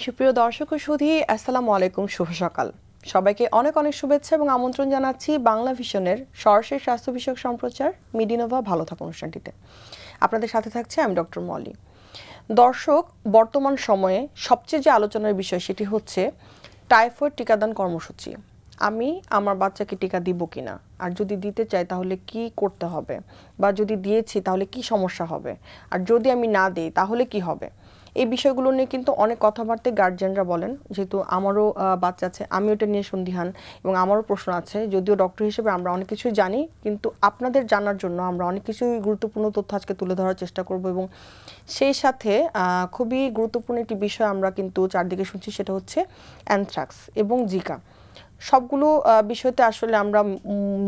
সুপ্রিয় দর্শক ও সুধী, আসসালামু আলাইকুম, শুভ সকাল। সবাইকে অনেক অনেক শুভেচ্ছা এবং আমন্ত্রণ জানাচ্ছি বাংলা ভিশনের সরাসরি স্বাস্থ্য বিষয়ক সম্প্রচার মিডিনোভা ভালো থাকা অনুষ্ঠানটিতে। আপনাদের সাথে থাকছে আমি ডক্টর মলি। দর্শক, বর্তমান সময়ে সবচেয়ে যে আলোচনার বিষয় সেটি হচ্ছে টাইফয়েড টিকাদান কর্মসূচি। আমি আমার বাচ্চাকে টিকা দিব কিনা, আর যদি দিতে চাই তাহলে কি করতে হবে, বা যদি দিয়েছি তাহলে কি সমস্যা হবে, আর যদি আমি না দিই তাহলে কি হবে। এই বিষয়গুলো নিয়ে কিন্তু অনেক কথাবার্তা গার্জিয়ানরা বলেন। যেহেতু আমারও বাচ্চা আছে, আমি ওটা নিয়ে সন্দিহান এবং আমারও প্রশ্ন আছে। যদিও ডক্টর হিসেবে আমরা অনেক কিছুই জানি, কিন্তু আপনাদের জানার জন্য আমরা অনেক কিছুই গুরুত্বপূর্ণ তথ্য আজকে তুলে ধরার চেষ্টা করব। এবং সেই সাথে খুবই গুরুত্বপূর্ণ একটি বিষয় আমরা কিন্তু চারদিকে শুনছি, সেটা হচ্ছে অ্যানথ্রাক্স এবং জিকা। সবগুলো বিষয়তে আসলে আমরা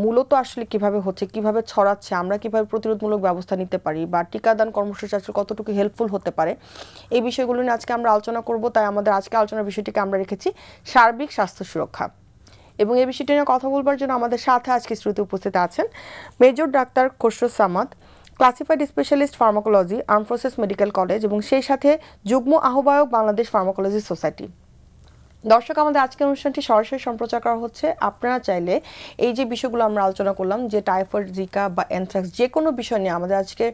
মূলত আসলে কিভাবে হচ্ছে, কিভাবে ছড়াচ্ছে, আমরা কিভাবে প্রতিরোধমূলক ব্যবস্থা নিতে পারি, বা টিকাদান কর্মসূচি আসলে কতটুকু হেল্পফুল হতে পারে, এই বিষয়গুলো নিয়ে আজকে আমরা আলোচনা করব। তাই আমাদের আজকে আলোচনার বিষয়টিকে আমরা রেখেছি সার্বিক স্বাস্থ্য সুরক্ষা। এবং এই বিষয়টি নিয়ে কথা বলবার জন্য আমাদের সাথে আজকে শ্রুতি উপস্থিত আছেন major doctor Khasru Samad, classified specialist pharmacology, arm forces medical college, এবং সেই সাথে যুগ্ম আহ্বায়ক বাংলাদেশ ফার্মাকোলজি সোসাইটি। দর্শক, আমাদের আজকের অনুষ্ঠানটি সরাসরি সম্প্রচার করা হচ্ছে। আপনারা চাইলে এই যে বিষয়গুলো আমরা আলোচনা করলাম, যে টাইফয়েড, জিকা বা অ্যানথ্রাক্স, যে কোনো বিষয় নিয়ে আমাদের আজকে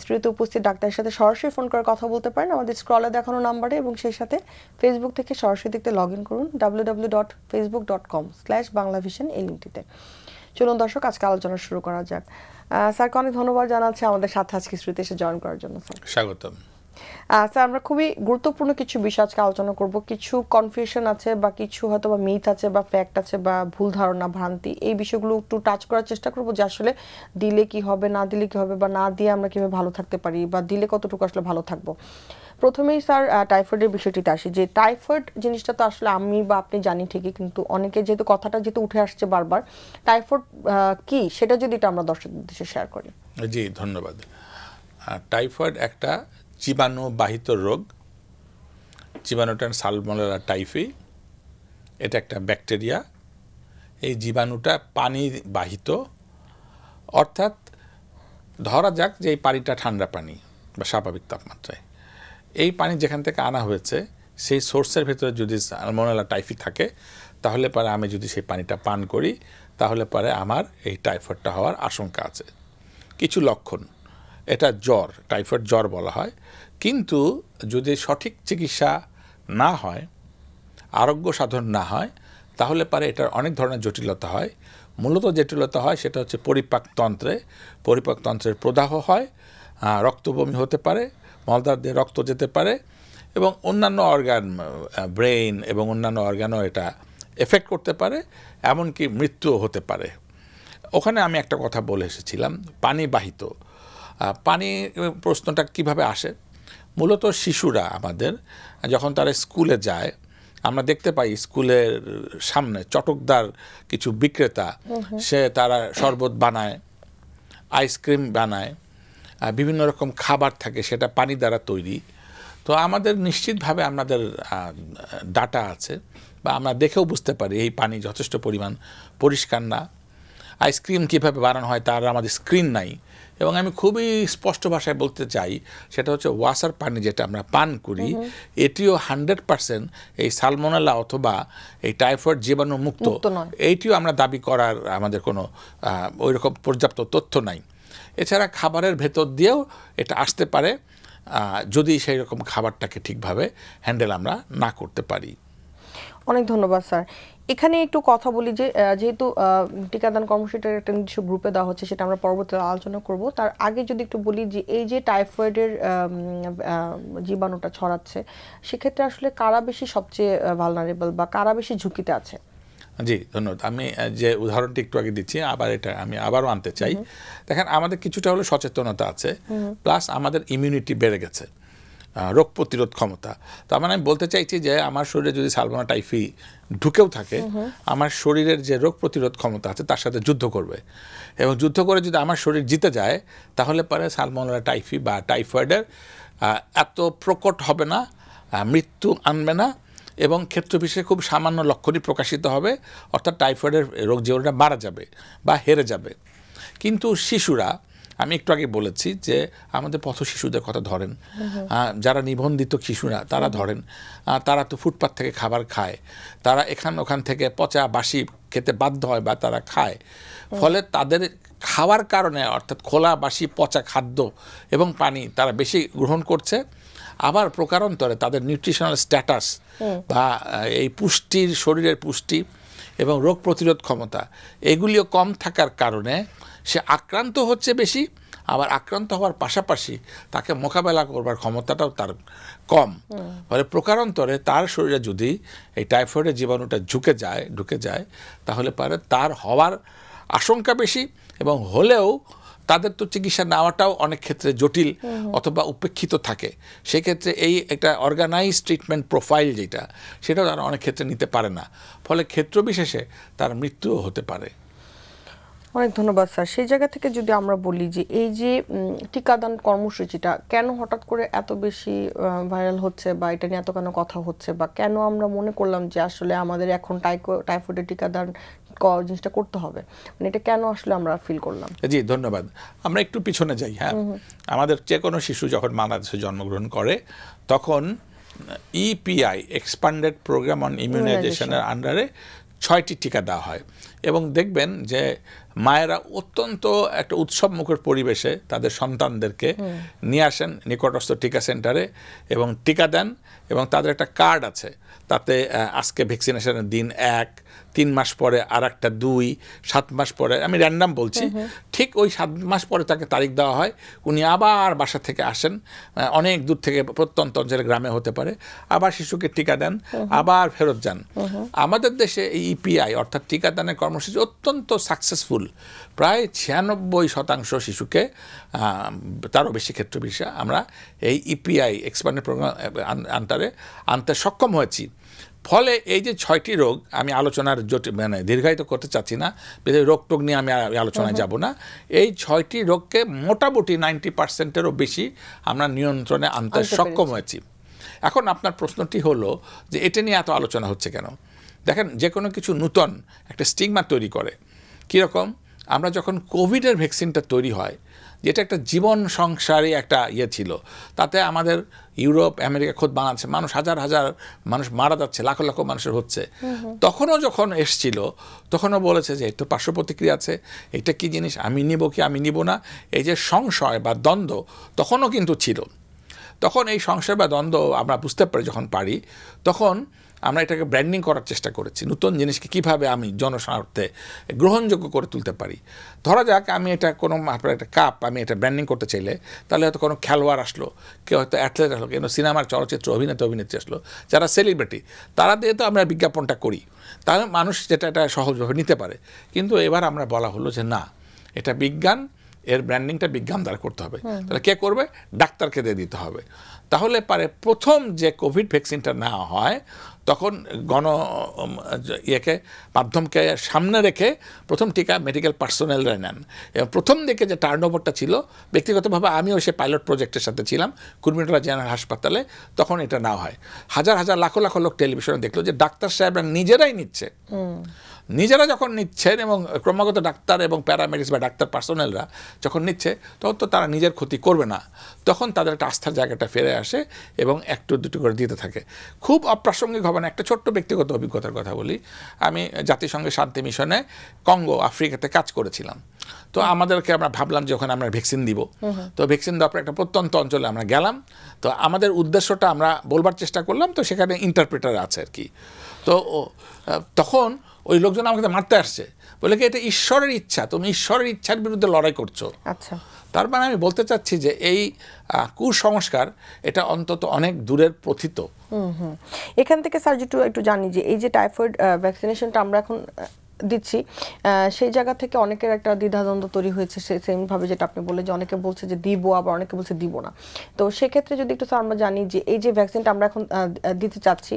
স্টুডিওতে উপস্থিত ডাক্তারের সাথে সরাসরি ফোন করে কথা বলতে পারেন আমাদের স্ক্রলে দেখানো নাম্বারে, এবং সেই সাথে ফেসবুক থেকে সরাসরি দেখতে লগ ইন করুন www.facebook.com/banglavision এই লিঙ্কটিতে। চলুন দর্শক, আজকে আলোচনা শুরু করা যাক। স্যারকে অনেক ধন্যবাদ জানাচ্ছি আমাদের সাথে আজকে স্টুডিওতে এসে জয়েন করার জন্য। স্যার স্বাগতম। স্যার, আমরা খুবই গুরুত্বপূর্ণ কিছু বিষয় আজকে আলোচনা করব। কিছু কনফিউশন আছে, বা কিছু হয়তো বা মিথ আছে, বা ফ্যাক্ট আছে, বা ভুল ধারণা, ভ্রান্তি, এই বিষয়গুলো একটু টাচ করার চেষ্টা করব, যে আসলে দিলে কি হবে, না দিলে কি হবে, বা না দিয়ে আমরা কিভাবে ভালো থাকতে পারি, বা দিলে কতটুকু আসলে ভালো থাকবো। প্রথমেই স্যার টাইফয়েডের বিষয়টিতে আসি, যে টাইফয়েড জিনিসটা তো আসলে আমি বা আপনি জানি ঠিকই, কিন্তু অনেকে যেহেতু কথাটা যেহেতু উঠে আসছে বারবার, টাইফয়েড কি সেটা যদি এটা আমরা দর্শকদের উদ্দেশ্যে শেয়ার করি। জি, ধন্যবাদ। টাইফয়েড একটা জীবাণুবাহিত রোগ। জীবাণুটা সালমোনেলা টাইফি, এটা একটা ব্যাকটেরিয়া। এই জীবাণুটা পানি বাহিত, অর্থাৎ ধরা যাক যে এই পানিটা ঠান্ডা পানি বা স্বাভাবিক তাপমাত্রায়। এই পানি যেখান থেকে আনা হয়েছে সেই সোর্সের ভেতরে যদি সালমোনেলা টাইফি থাকে, তাহলে পরে আমি যদি সেই পানিটা পান করি, তাহলে পরে আমার এই টাইফয়েডটা হওয়ার আশঙ্কা আছে। কিছু লক্ষণ, এটা জ্বর, টাইফয়েড জ্বর বলা হয়। কিন্তু যদি সঠিক চিকিৎসা না হয়, আরোগ্য সাধন না হয়, তাহলে পরে এটার অনেক ধরনের জটিলতা হয়। মূলত জটিলতা হয় সেটা হচ্ছে পরিপাকতন্ত্রের প্রদাহ হয়, রক্তবমি হতে পারে, মলদ্বার দিয়ে রক্ত যেতে পারে, এবং অন্যান্য অর্গান, ব্রেইন এবং অন্যান্য অর্গানও এটা এফেক্ট করতে পারে, এমনকি মৃত্যুও হতে পারে। ওখানে আমি একটা কথা বলে এসেছিলাম, পানি বাহিত। পানি প্রশ্নটা কিভাবে আসে? মূলত শিশুরা আমাদের যখন তারা স্কুলে যায়, আমরা দেখতে পাই স্কুলের সামনে চটকদার কিছু বিক্রেতা, তারা শরবত বানায়, আইসক্রিম বানায়, বিভিন্ন রকম খাবার থাকে, সেটা পানি দ্বারা তৈরি। তো আমাদের নিশ্চিতভাবে আমাদের ডাটা আছে, বা আমরা দেখেও বুঝতে পারি এই পানি যথেষ্ট পরিমাণ পরিষ্কার না। আইসক্রিম কীভাবে বানানো হয় তার আমাদের স্ক্রিন নাই। এবং আমি খুবই স্পষ্ট ভাষায় বলতে চাই, সেটা হচ্ছে ওয়াসার পানি যেটা আমরা পান করি, এটিও 100% এই সালমোনেলা অথবা এই টাইফয়েড জীবাণু মুক্ত, এইটিও আমরা দাবি করার আমাদের কোনো ওইরকম পর্যাপ্ত তথ্য নাই। এছাড়া খাবারের ভেতর দিয়েও এটা আসতে পারে, যদি সেই রকম খাবারটাকে ঠিকভাবে হ্যান্ডেল আমরা না করতে পারি। অনেক ধন্যবাদ স্যার। এখানে একটু কথা বলি, যে যেহেতু টিকাদান কর্মসূচিটার একটা নির্দিষ্ট গ্রুপে দেওয়া হচ্ছে, সেটা আমরা পরবর্তীতে আলোচনা করব। তার আগে যদি একটু বলি, যে এই যে টাইফয়েডের জীবাণুটা ছড়াচ্ছে, সেক্ষেত্রে আসলে কারা বেশি সবচেয়ে ভালনারেবল, বা কারা বেশি ঝুঁকিতে আছে? জি, ধন্যবাদ। আমি যে উদাহরণটি একটু আগে দিচ্ছি, আবার এটা আমি আবারও আনতে চাই। দেখেন, আমাদের কিছুটা হলো সচেতনতা আছে, প্লাস আমাদের ইমিউনিটি বেড়ে গেছে, রোগ প্রতিরোধ ক্ষমতা। তার মানে আমি বলতে চাইছি যে আমার শরীরে যদি সালমোনেলা টাইফি ঢুকেও থাকে, আমার শরীরের যে রোগ প্রতিরোধ ক্ষমতা আছে তার সাথে যুদ্ধ করবে, এবং যুদ্ধ করে যদি আমার শরীর জিতে যায়, তাহলে পরে সালমোনেলা টাইফি বা টাইফয়েডের এত প্রকট হবে না, মৃত্যু আনবে না, এবং ক্ষেত্রবিশেষে খুব সামান্য লক্ষণই প্রকাশিত হবে, অর্থাৎ টাইফয়েডের রোগ জীবাণুটা মারা যাবে বা হেরে যাবে। কিন্তু শিশুরা আমি একটু আগে বলেছি যে আমাদের পথ শিশুদের কথা ধরেন, যারা নিবন্ধিত শিশুরা তারা ধরেন, তারা তো ফুটপাত থেকে খাবার খায়, তারা ওখান থেকে পচা বাসি খেতে বাধ্য হয় বা তারা খায়, ফলে তাদের খাওয়ার কারণে অর্থাৎ খোলা বাসি পচা খাদ্য এবং পানি তারা বেশি গ্রহণ করছে। আবার প্রকারান্তরে তাদের নিউট্রিশনাল স্ট্যাটাস বা এই পুষ্টির, শরীরের পুষ্টি এবং রোগ প্রতিরোধ ক্ষমতা এগুলিও কম থাকার কারণে সে আক্রান্ত হচ্ছে বেশি, আবার আক্রান্ত হওয়ার পাশাপাশি তাকে মোকাবেলা করবার ক্ষমতাটাও তার কম। ফলে প্রকারান্তরে তার শরীরে যদি এই টাইফয়েডের জীবাণুটা ঢুকে যায় তাহলে পারে তার হওয়ার আশঙ্কা বেশি, এবং হলেও তাদের তো চিকিৎসা নেওয়াটাও অনেক ক্ষেত্রে জটিল অথবা উপেক্ষিত থাকে। সেক্ষেত্রে এই একটা অর্গানাইজ ট্রিটমেন্ট প্রোফাইল যেটা, সেটাও তারা অনেক ক্ষেত্রে নিতে পারে না, ফলে ক্ষেত্র বিশেষে তার মৃত্যুও হতে পারে। অনেক ধন্যবাদ স্যার। সেই জায়গা থেকে যদি আমরা বলি যে এই যে টিকাদান কর্মসূচিটা কেন হঠাৎ করে এত বেশি ভাইরাল হচ্ছে বা এটা নিয়ে এত কেন কথা হচ্ছে, বা কেন আমরা মনে করলাম যে আসলে আমাদের এখন টাইফয়েডের টিকাদান জিনিসটা করতে হবে, মানে এটা কেন আসলে আমরা ফিল করলাম? জি ধন্যবাদ। আমরা একটু পিছনে যাই। হ্যাঁ, আমাদের যে কোনো শিশু যখন বাংলাদেশে জন্মগ্রহণ করে তখন ইপিআই এক্সপান্ডেড প্রোগ্রাম অন ইমিউনাইজেশনের আন্ডারে 6টি টিকা দেওয়া হয়, এবং দেখবেন যে মায়েরা অত্যন্ত একটা উৎসবমুখর পরিবেশে তাদের সন্তানদেরকে নিয়ে আসেন নিকটস্থ টিকা সেন্টারে এবং টিকা দেন, এবং তাদের একটা কার্ড আছে, তাতে আজকে ভ্যাকসিনেশনের দিন 1, 3 মাস পরে আর একটা 2, 7 মাস পরে, আমি র্যান্ডাম বলছি, ঠিক ওই 7 মাস পরে তাকে তারিখ দেওয়া হয়। উনি আবার বাসা থেকে আসেন, অনেক দূর থেকে, প্রত্যন্ত অঞ্চলে, গ্রামে হতে পারে, আবার শিশুকে টিকা দেন, আবার ফেরত যান। আমাদের দেশে এই ইপিআই অর্থাৎ টিকাদানের কর্মসূচি অত্যন্ত সাকসেসফুল। প্রায় 96% শিশুকে, তারও বেশি ক্ষেত্র বিশেষে আমরা এই ইপিআই এক্সপান্ডেড প্রোগ্রাম আনতে সক্ষম হয়েছি। ফলে এই যে 6টি রোগ, আমি আলোচনার মানে দীর্ঘায়িত করতে চাচ্ছি না, রোগ টোগ নিয়ে আমি আলোচনায় যাব না, এই 6টি রোগকে মোটামুটি 90%-এরও বেশি আমরা নিয়ন্ত্রণে আনতে সক্ষম হয়েছি। এখন আপনার প্রশ্নটি হলো যে এটা নিয়ে এত আলোচনা হচ্ছে কেন? দেখেন, যে কোনো কিছু নূতন একটা স্টিগমা তৈরি করে। কীরকম? আমরা যখন কোভিডের ভ্যাকসিনটা তৈরি হয়, যেটা একটা জীবন সংসারী একটা ছিল, তাতে আমাদের ইউরোপ, আমেরিকা, খোদ বাংলাদেশে মানুষ হাজার হাজার মানুষ মারা যাচ্ছে, লাখ লাখ মানুষের হচ্ছে, তখনও যখন এসছিল তখনও বলেছে যে এই তো পার্শ্ব প্রতিক্রিয়া আছে, এটা কি জিনিস, আমি নিব কি আমি নিব না, এই যে সংশয় বা দ্বন্দ্ব তখনও কিন্তু ছিল। তখন এই সংশয় বা দ্বন্দ্ব আমরা বুঝতে পারি, যখন পারি তখন আমরা এটাকে ব্র্যান্ডিং করার চেষ্টা করেছি, নতুন জিনিসকে কীভাবে আমি জনস্বার্থে গ্রহণযোগ্য করে তুলতে পারি। ধরা যাক আমি এটা কোনো আপনার একটা কাপ আমি এটা ব্র্যান্ডিং করতে চাইলে, তাহলে হয়তো কোনো খেলোয়াড় আসলো, কেউ হয়তো অ্যাথলেট আসলো, কেউ সিনেমার চলচ্চিত্র অভিনেত্রী আসলো, যারা সেলিব্রিটি, তারা দিয়ে তো আমরা বিজ্ঞাপনটা করি, তাহলে মানুষ যেটা এটা সহজভাবে নিতে পারে। কিন্তু এবার আমরা বলা হলো যে না, এটা বিজ্ঞান, এর ব্র্যান্ডিংটা বিজ্ঞান দ্বারা করতে হবে। তাহলে কে করবে? ডাক্তারকে দিয়ে দিতে হবে। তাহলে পারে প্রথম যে কোভিড ভ্যাকসিনটা নেওয়া হয় তখন মাধ্যমকে সামনে রেখে প্রথম টিকা মেডিকেল পার্সোনেলরা নেন, এবং প্রথম দিকে যে টার্নওভারটা ছিল, ব্যক্তিগতভাবে আমিও সে পাইলট প্রজেক্টের সাথে ছিলাম কুর্মিটোলা জেনারেল হাসপাতালে, তখন এটা নেওয়া হয়। হাজার হাজার লাখ লাখ লোক টেলিভিশনে দেখলো যে ডাক্তার সাহেবরা নিজেরাই নিচ্ছে, নিজেরা যখন নিচ্ছেন এবং ক্রমাগত ডাক্তার এবং প্যারামেডিক্স বা ডাক্তার পার্সোনেলরা যখন নিচ্ছে, তখন তো তারা নিজের ক্ষতি করবে না, তখন তাদের একটা আস্থার জায়গাটা ফিরে আসে এবং একটু দুটো করে দিতে থাকে। খুব অপ্রাসঙ্গিক হবে না, একটা ছোট্ট ব্যক্তিগত অভিজ্ঞতার কথা বলি। আমি জাতিসংঘের শান্তি মিশনে কঙ্গো, আফ্রিকাতে কাজ করেছিলাম। তো আমাদেরকে আমরা ভাবলাম যে ওখানে আমরা ভ্যাকসিন দিব, তো ভ্যাকসিন দেওয়ার পর একটা প্রত্যন্ত অঞ্চলে আমরা গেলাম। তো আমাদের উদ্দেশ্যটা আমরা বলবার চেষ্টা করলাম, তো সেখানে ইন্টারপ্রেটার আছে আর কি। তো তখন ওই লোকজন আমাকে মারতে আসছে, বলে কি এটা ঈশ্বরের ইচ্ছা, তুমি ঈশ্বরের ইচ্ছার বিরুদ্ধে লড়াই করছো। আচ্ছা, তার মানে আমি বলতে চাচ্ছি যে এই কুসংস্কার এটা অন্তত অনেক দূরের প্রথিত। এখান থেকে স্যার একটু জানি যে এই যে টাইফয়েড ভ্যাকসিনেশনটা আমরা এখন দিচ্ছি, সেই জায়গা থেকে অনেকের একটা দ্বিধাদ্বন্দ্ব তৈরি হয়েছে, সেমভাবে যেটা আপনি বললেন যে অনেকে বলছে যে দিব, আবার অনেকে বলছে দিব না। তো সেক্ষেত্রে যদি একটু স্যার আমরা জানি যে এই যে ভ্যাকসিনটা আমরা এখন দিতে চাচ্ছি,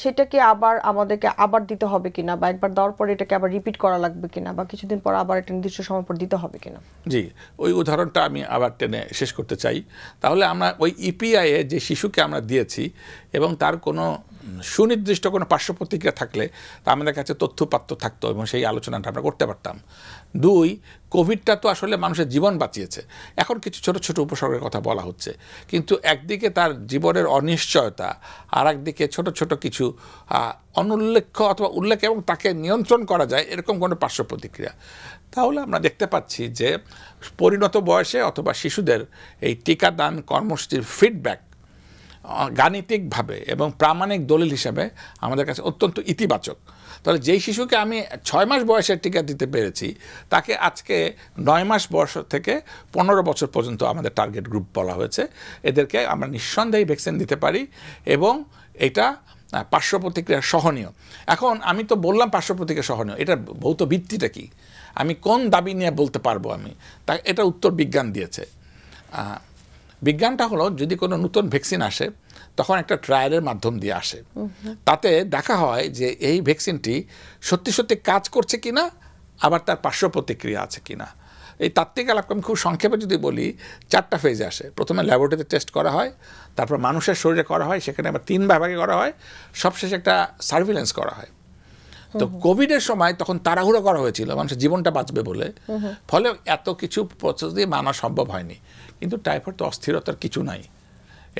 সেটাকে আবার আমাদেরকে আবার দিতে হবে কিনা, বা একবার দেওয়ার পরে এটাকে আবার রিপিট করা লাগবে কিনা, বা কিছুদিন পর আবার একটা নির্দিষ্ট সময় পর দিতে হবে কিনা? জি, ওই উদাহরণটা আমি আবার টেনে শেষ করতে চাই। তাহলে আমরা ওই ইপিআই এ যে শিশুকে আমরা দিয়েছি এবং তার কোনো সুনির্দিষ্ট কোনো পার্শ্ব প্রতিক্রিয়া থাকলে তা আমাদের কাছে তথ্যপাত্র থাকতো এবং সেই আলোচনাটা আমরা করতে পারতাম। 2, কোভিডটা তো আসলে মানুষের জীবন বাঁচিয়েছে। এখন কিছু ছোট ছোট উপসর্গের কথা বলা হচ্ছে, কিন্তু একদিকে তার জীবনের অনিশ্চয়তা, আর একদিকে ছোট ছোট কিছু অনুল্লেখ্য অথবা উল্লেখ এবং তাকে নিয়ন্ত্রণ করা যায় এরকম কোনো পার্শ্ব প্রতিক্রিয়া। তাহলে আমরা দেখতে পাচ্ছি যে পরিণত বয়সে অথবা শিশুদের এই টিকাদান কর্মসূচির ফিডব্যাক গাণিতিকভাবে এবং প্রামাণিক দলিল হিসাবে আমাদের কাছে অত্যন্ত ইতিবাচক। তাহলে যেই শিশুকে আমি 6 মাস বয়সের টিকা দিতে পেরেছি, তাকে আজকে 9 মাস বয়স থেকে 15 বছর পর্যন্ত আমাদের টার্গেট গ্রুপ বলা হয়েছে। এদেরকে আমরা নিঃসন্দেহে ভ্যাকসিন দিতে পারি এবং এটা পার্শ্ব প্রতিক্রিয়া সহনীয়। এখন আমি তো বললাম পার্শ্ব প্রতিক্রিয়া সহনীয়, এটার ভৌত ভিত্তিটা কি, আমি কোন দাবি নিয়ে বলতে পারবো আমি, তা এটা উত্তর বিজ্ঞান দিয়েছে। বিজ্ঞানটা হলো, যদি কোনো নতুন ভ্যাকসিন আসে তখন একটা ট্রায়ালের মাধ্যম দিয়ে আসে, তাতে দেখা হয় যে এই ভ্যাকসিনটি সত্যি সত্যি কাজ করছে কিনা, আবার তার পার্শ্ব প্রতিক্রিয়া আছে কিনা। এই তাত্ত্বিক আলাপ আমি খুব সংক্ষেপে যদি বলি, 4টা ফেজে আসে। প্রথমে ল্যাবরেটরিতে টেস্ট করা হয়, তারপর মানুষের শরীরে করা হয়, সেখানে আবার 3 ভাগে করা হয়, সবশেষে একটা সার্ভিলেন্স করা হয়। তো কোভিডের সময় তখন তাড়াহুড়ো করা হয়েছিল মানুষের জীবনটা বাঁচবে বলে, ফলে এত কিছু প্রসেস দিয়ে মানা সম্ভব হয়নি। কিন্তু টাইফয়েড তো অস্থিরতার কিছু নাই,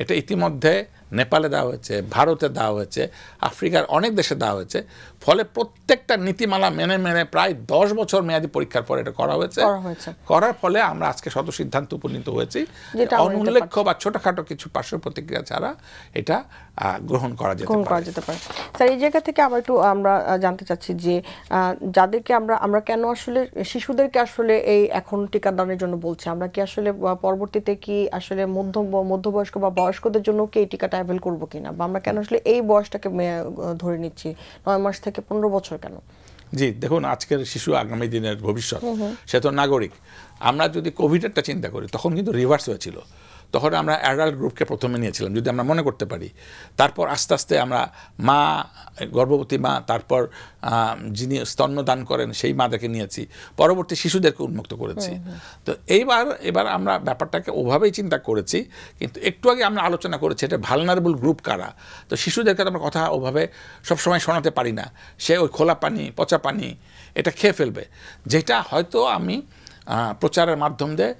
এটা ইতিমধ্যে নেপালে দেওয়া হয়েছে, ভারতে দেওয়া হয়েছে, আফ্রিকার অনেক দেশে দেওয়া হয়েছে। ফলে প্রত্যেকটা নীতিমালা মেনে মেনে প্রায় 10 বছর মেয়াদী পরীক্ষার পরে এটা করা হয়েছে। করার ফলে আমরা আজকে শত সিদ্ধান্ত উপনীত হয়েছি, অনুল্লেখ্য বা ছোটখাটো কিছু পার্শ্ব প্রতিক্রিয়া ছাড়া এটা গ্রহণ করা যেতে পারে। স্যার, এই জায়গা থেকে আবার একটু আমরা জানতে চাচ্ছি যে যাদেরকে আমরা কেন আসলে শিশুদেরকে আসলে এই এখন টিকাদানের জন্য বলছি, আমরা কি আসলে পরবর্তীতে কি আসলে মধ্যবয়স্ক বা বয়স্কদের জন্য কি এই টিকাটা অ্যাভেল করবো কিনা, বা আমরা কেন আসলে এই বয়সটাকে ধরে নিচ্ছি 9 মাস থেকে 15 বছর কেন? জি, দেখুন, আজকের শিশু আগামী দিনের ভবিষ্যৎ, সে তো নাগরিক। আমরা যদি কোভিডেরটা চিন্তা করি, তখন কিন্তু রিভার্স হয়েছিল। তখন আমরা অ্যাডাল্ট গ্রুপকে প্রথমে নিয়েছিলাম, যদি আমরা মনে করতে পারি। তারপর আস্তে আস্তে আমরা মা, গর্ভবতী মা, তারপর যিনি স্তন্যদান করেন সেই মাদেরকে নিয়েছি, পরবর্তী শিশুদেরকে উন্মুক্ত করেছি। তো এবার আমরা ব্যাপারটাকে ওভাবেই চিন্তা করেছি। কিন্তু একটু আগে আমরা আলোচনা করেছি এটা ভালনারেবল গ্রুপ কারা। তো শিশুদেরকে আমরা কথা ওভাবে সবসময় শোনাতে পারি না, সে ওই খোলা পানি, পচা পানি এটা খেয়ে ফেলবে, যেটা হয়তো আমি প্রচারের মাধ্যম দিয়ে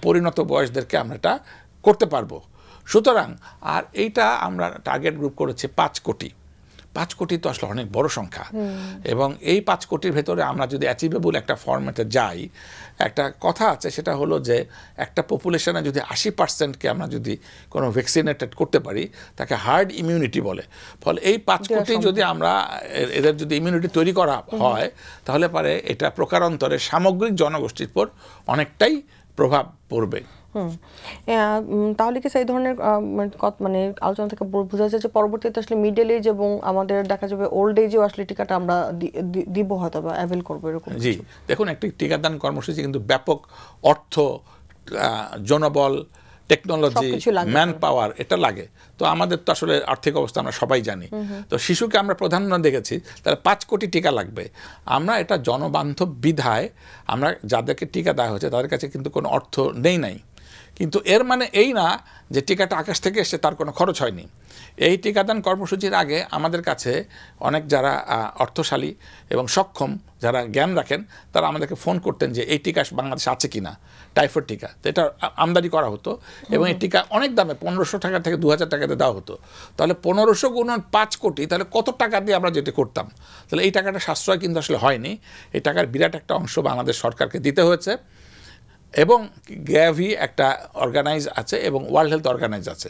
পরিণত বয়সদেরকে আমরা এটা করতে পারবো। সুতরাং আর এইটা আমরা টার্গেট গ্রুপ করেছে 5 কোটি। 5 কোটি তো আসলে অনেক বড় সংখ্যা, এবং এই 5 কোটির ভেতরে আমরা যদি অ্যাচিভেবল একটা ফরম্যাটে যাই, একটা কথা আছে, সেটা হলো যে একটা পপুলেশনে যদি 80%কে আমরা যদি কোনো ভ্যাকসিনেটেড করতে পারি, তাকে হার্ড ইমিউনিটি বলে। ফলে এই 5 কোটি যদি আমরা এদের যদি ইমিউনিটি তৈরি করা হয়, তাহলে পারে এটা প্রকারান্তরে সামগ্রিক জনগোষ্ঠীর উপর অনেকটাই প্রভাব পড়বে। তাহলে কি সেই ধরনের মানে আলোচনা থেকে বোঝা যায় যে পরবর্তীতে আসলে মিডল এজ এবং আমাদের দেখা যাবে ওল্ড এজেও আসলে টিকাটা আমরা দিব, হয়তো বা অ্যাভেল করবো এরকম? জি, দেখুন, একটি টিকাদান কর্মসূচি কিন্তু ব্যাপক অর্থ, জনবল, টেকনোলজি, ম্যান পাওয়ার এটা লাগে। তো আমাদের তো আসলে আর্থিক অবস্থা আমরা সবাই জানি। তো শিশুকে আমরা প্রাধান্য দেখেছি, তাহলে 5 কোটি টিকা লাগবে। আমরা এটা জনবান্ধব বিধায় আমরা যাদেরকে টিকা দেওয়া হয়েছে তাদের কাছে কিন্তু কোনো অর্থ নাই। কিন্তু এর মানে এই না যে টিকাটা আকাশ থেকে এসে তার কোনো খরচ হয়নি। এই টিকাদান কর্মসূচির আগে আমাদের কাছে অনেক যারা অর্থশালী এবং সক্ষম, যারা জ্ঞান রাখেন, তারা আমাদেরকে ফোন করতেন যে এই টিকা বাংলাদেশে আছে কিনা, টাইফয়েড টিকা। তো এটা আমদানি করা হতো এবং এই টিকা অনেক দামে 1500 টাকা থেকে 2000 টাকাতে দেওয়া হতো। তাহলে 1500 গুণ 5 কোটি, তাহলে কত টাকা দিয়ে আমরা যেটা করতাম। তাহলে এই টাকাটা সাশ্রয় কিন্তু আসলে হয়নি। এই টাকার বিরাট একটা অংশ বাংলাদেশ সরকারকে দিতে হয়েছে, এবং গ্যাভি একটা অর্গানাইজ আছে এবং ওয়ার্ল্ড হেলথ অর্গানাইজ আছে।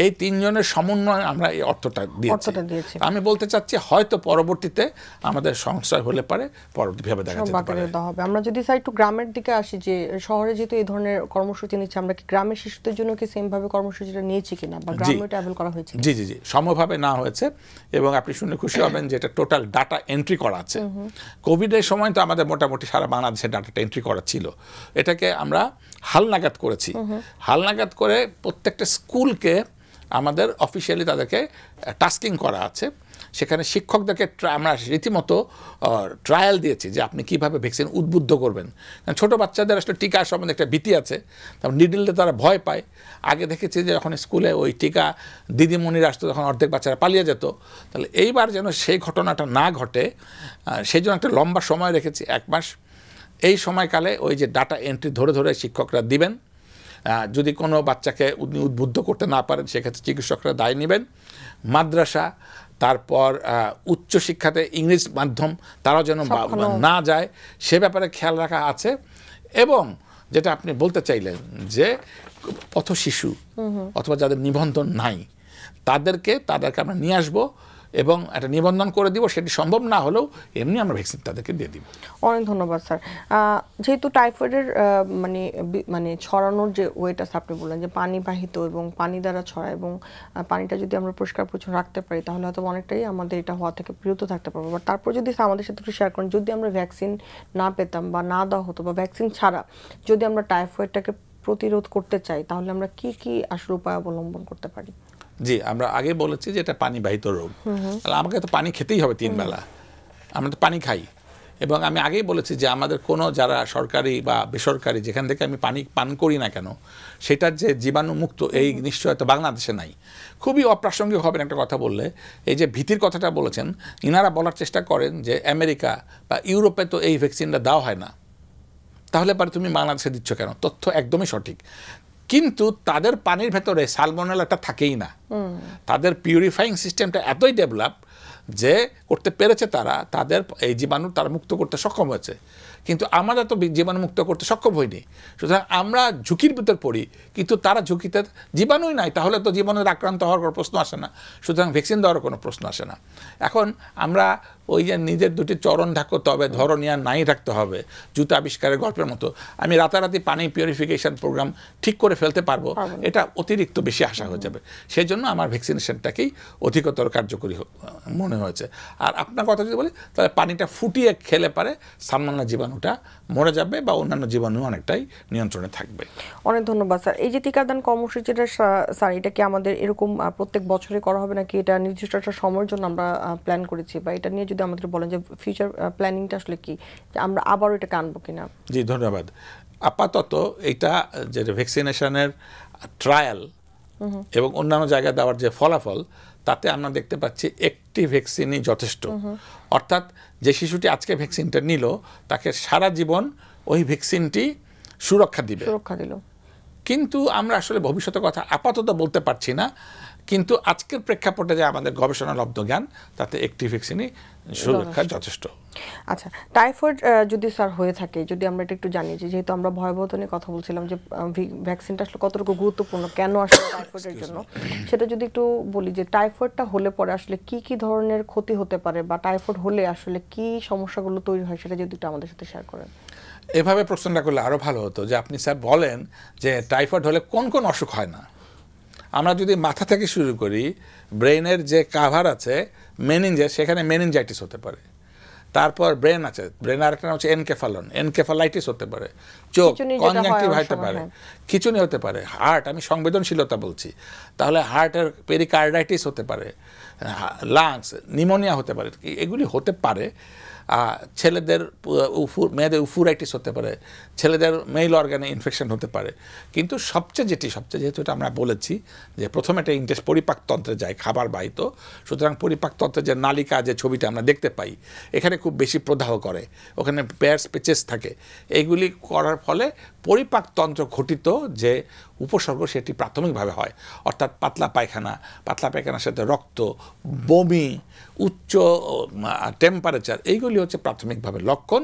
এই 3 জনের সমন্বয়ে আমরা এই অর্থটা দিয়েছি। আমি বলতে চাচ্ছি হয়তো পরবর্তীতে আমাদের সংশয় হলে পারে পরবর্তীভাবে দেখা যেতে পারে। আমরা যদি স্যার একটু গ্রামের দিকে আসি, যে শহরে যেহেতু এই ধরনের কর্মসূচি নিচ্ছে, আমরা কি গ্রামের শিশুদের জন্য কি সেম ভাবে কর্মসূচিটা নিয়েছি কিনা, বা গ্রামে ট্রাভেল করা হয়েছে? জি, সমভাবে না হয়েছে, এবং আপনি শুনে খুশি হবেন যে এটা টোটাল ডাটা এন্ট্রি করা আছে। কোভিডের সময় তো আমাদের মোটামুটি সারা বাংলাদেশে ডাটাটা এন্ট্রি করা ছিল। এটাকে আমরা হালনাগাদ করেছি। হালনাগাদ করে প্রত্যেকটা স্কুলকে আমাদের অফিসিয়ালি তাদেরকে টাস্কিং করা আছে। সেখানে শিক্ষকদেরকে আমরা রীতিমতো ট্রায়াল দিয়েছি যে আপনি কীভাবে ভ্যাকসিন উদ্বুদ্ধ করবেন। কারণ ছোটো বাচ্চাদের আসলে টিকা সম্বন্ধে একটা ভীতি আছে, তারপর নিডলতে তারা ভয় পায়। আগে দেখেছি যে যখন স্কুলে ওই টিকা দিদিমণিরা আসতো তখন অর্ধেক বাচ্চারা পালিয়ে যেত। তাহলে এইবার যেন সেই ঘটনাটা না ঘটে সেই জন্য একটা লম্বা সময় রেখেছি, 1 মাস। এই সময়কালে ওই যে ডাটা এন্ট্রি ধরে ধরে শিক্ষকরা দিবেন। যদি কোনো বাচ্চাকে উদ্বুদ্ধ করতে না পারেন সেক্ষেত্রে চিকিৎসকরা দায় নেবেন। মাদ্রাসা, তারপর উচ্চশিক্ষাতে ইংলিশ মাধ্যম তারাও যেন না যায় সে ব্যাপারে খেয়াল রাখা আছে। এবং যেটা আপনি বলতে চাইলেন যে পথশিশু অথবা যাদের নিবন্ধন নাই তাদেরকে আমরা নিয়ে আসবো এবং একটা নিবন্ধন করে দিব। সেটি সম্ভব না হলেও এমনি আমরা ভ্যাকসিন তাদেরকে দিয়ে দিব। অনেক ধন্যবাদ স্যার। যেহেতু টাইফয়েডের মানে ছড়ানোর যে ওয়েটা আপনি বললেন যে পানিবাহিত এবং পানি দ্বারা ছড়ায়, এবং পানিটা যদি আমরা পরিষ্কার পরিচ্ছন্ন রাখতে পারি তাহলে হয়তো অনেকটাই আমাদের এটা হওয়া থেকে বিরত থাকতে পারবো। বাট তারপর যদি আমাদের সাথে একটু শেয়ার করেন, যদি আমরা ভ্যাকসিন না পেতাম বা না দেওয়া হতো বা ভ্যাকসিন ছাড়া যদি আমরা টাইফয়েডটাকে প্রতিরোধ করতে চাই তাহলে আমরা কি কি আসলে উপায় অবলম্বন করতে পারি? জি, আমরা আগে বলেছি যে এটা পানিবাহিত রোগ। তাহলে আমাকে তো পানি খেতেই হবে 3 বেলা, আমরা তো পানি খাই। এবং আমি আগেই বলেছি যে আমাদের কোনো যারা সরকারি বা বেসরকারি যেখান থেকে আমি পানি পান করি না কেন সেটার যে জীবাণুমুক্ত এই নিশ্চয়তা বাংলাদেশে নাই। খুবই অপ্রাসঙ্গিক হবেন একটা কথা বললে, এই যে ভীতির কথাটা বলেছেন, ইনারা বলার চেষ্টা করেন যে আমেরিকা বা ইউরোপে তো এই ভ্যাকসিনটা দেওয়া হয় না, তাহলে পরে তুমি বাংলাদেশে দিচ্ছ কেন? তথ্য একদমই সঠিক, কিন্তু তাদের পানির ভেতরে সালমোনেলাটা থাকেই না। তাদের পিউরিফাইং সিস্টেমটা এতই ডেভেলপ যে করতে পেরেছে তারা, তাদের এই জীবাণু তারা মুক্ত করতে সক্ষম হয়েছে, কিন্তু আমরা তো জীবাণু মুক্ত করতে সক্ষম হইনি। সুতরাং আমরা ঝুঁকির ভিতর পড়ি, কিন্তু তারা ঝুঁকিতে জীবাণুই নাই, তাহলে তো জীবাণুর আক্রান্ত হওয়ার কোনো প্রশ্ন আসে না। সুতরাং ভ্যাকসিন দেওয়ার কোনো প্রশ্ন আসে না। এখন আমরা ওই যে নিজের দুটি চরণ ঢাকতে হবে, ধরনিয়া নাই রাখতে হবে, জুতা আবিষ্কারের গল্পের মতো আমি রাতারাতি পানি পিউরিফিকেশন প্রোগ্রাম ঠিক করে ফেলতে পারবো, এটা অতিরিক্ত বেশি আশা হয়ে যাবে। সেই জন্য আমার ভ্যাকসিনেশনটাকেই অধিকতর কার্যকরী মনে হয়েছে। আর আপনার কথা যদি বলি তাহলে পানিটা ফুটিয়ে খেলে পারে সালমোনেলা জীবাণুটা মরে যাবে বা অন্যান্য জীবাণু অনেকটাই নিয়ন্ত্রণে থাকবে। অনেক ধন্যবাদ স্যার। এই যে টিকাদান কর্মসূচিটা স্যার, এটা কি আমাদের এরকম প্রত্যেক বছরে করা হবে নাকি এটা নির্দিষ্ট একটা সময়ের জন্য আমরা প্ল্যান করেছি, বা এটা নিয়ে যদি আমাদের বলেন যে ফিউচার প্ল্যানিংটা আসলে কি, যে আমরা আবারও এটাকে আনবো কিনা? জি, ধন্যবাদ। আপাতত এটা যে ভ্যাকসিনেশনের ট্রায়াল এবং অন্যান্য জায়গায় দেওয়ার যে ফলাফল তাতে আমরা দেখতে পাচ্ছি একটি ভ্যাকসিনই যথেষ্ট। অর্থাৎ যে শিশুটি আজকে ভ্যাকসিনটা নিল তাকে সারা জীবন ওই ভ্যাকসিনটি সুরক্ষা দিল। কিন্তু আমরা আসলে ভবিষ্যতের কথা আপাতত বলতে পারছি না, কিন্তু আজকের প্রেক্ষাপটে যে আমাদের গবেষণালব্ধ জ্ঞান তাতে একটি ভ্যাকসিনই সুরক্ষা যথেষ্ট। আচ্ছা, টাইফয়েড যদি স্যার হয়ে থাকে, যদি আমরা এটা একটু জানি যে যেহেতু আমরা ভয়াবহতা নিয়ে কথা বলছিলাম যে ভ্যাকসিনটা আসলে কতটুকু গুরুত্বপূর্ণ কেন আসলে টাইফয়েডের জন্য, সেটা যদি একটু বলি যে টাইফয়েডটা হলে পরে আসলে কি কি ধরনের ক্ষতি হতে পারে, বা টাইফয়েড হলে আসলে কি সমস্যাগুলো তৈরি হয় সেটা যদি একটু আমাদের সাথে শেয়ার করেন। এভাবে প্রশ্নটা করলে আরও ভালো হতো যে আপনি স্যার বলেন যে টাইফয়েড হলে কোন কোন অসুখ হয় না। আমরা যদি মাথা থেকে শুরু করি, ব্রেনের যে কাভার আছে মেনিনজাস, সেখানে মেনিনজাইটিস হতে পারে। তারপর ব্রেন আছে, ব্রেন আরেকটা নাম হচ্ছে এনকেফালাইটিস হতে পারে। চোখ কনজাংটিভ হতে পারে, খিঁচুনি হতে পারে। হার্ট, আমি সংবেদনশীলতা বলছি, তাহলে হার্টের পেরিকার্ডাইটিস হতে পারে, লাংস, নিউমোনিয়া হতে পারে। এগুলি হতে পারে। ছেলেদের মেয়েদের উফুরাইটিস হতে পারে, ছেলেদের মেইল অর্গানে ইনফেকশন হতে পারে। কিন্তু সবচেয়ে যেহেতু এটা আমরা বলেছি যে প্রথমে এটা পরিপাকতন্ত্রে যায়, খাবার বাহিত, সুতরাং পরিপাকতন্ত্রের যে নালিকা যে ছবিটা আমরা দেখতে পাই এখানে খুব বেশি প্রদাহ করে, ওখানে পেয়ার্স পেচেস থাকে। এইগুলি করার ফলে পরিপাকতন্ত্র ঘটিত যে উপসর্গ সেটি প্রাথমিকভাবে হয়, অর্থাৎ পাতলা পায়খানার সাথে রক্ত, বমি, উচ্চ টেম্পারেচার, এইগুলি হচ্ছে প্রাথমিকভাবে লক্ষণ।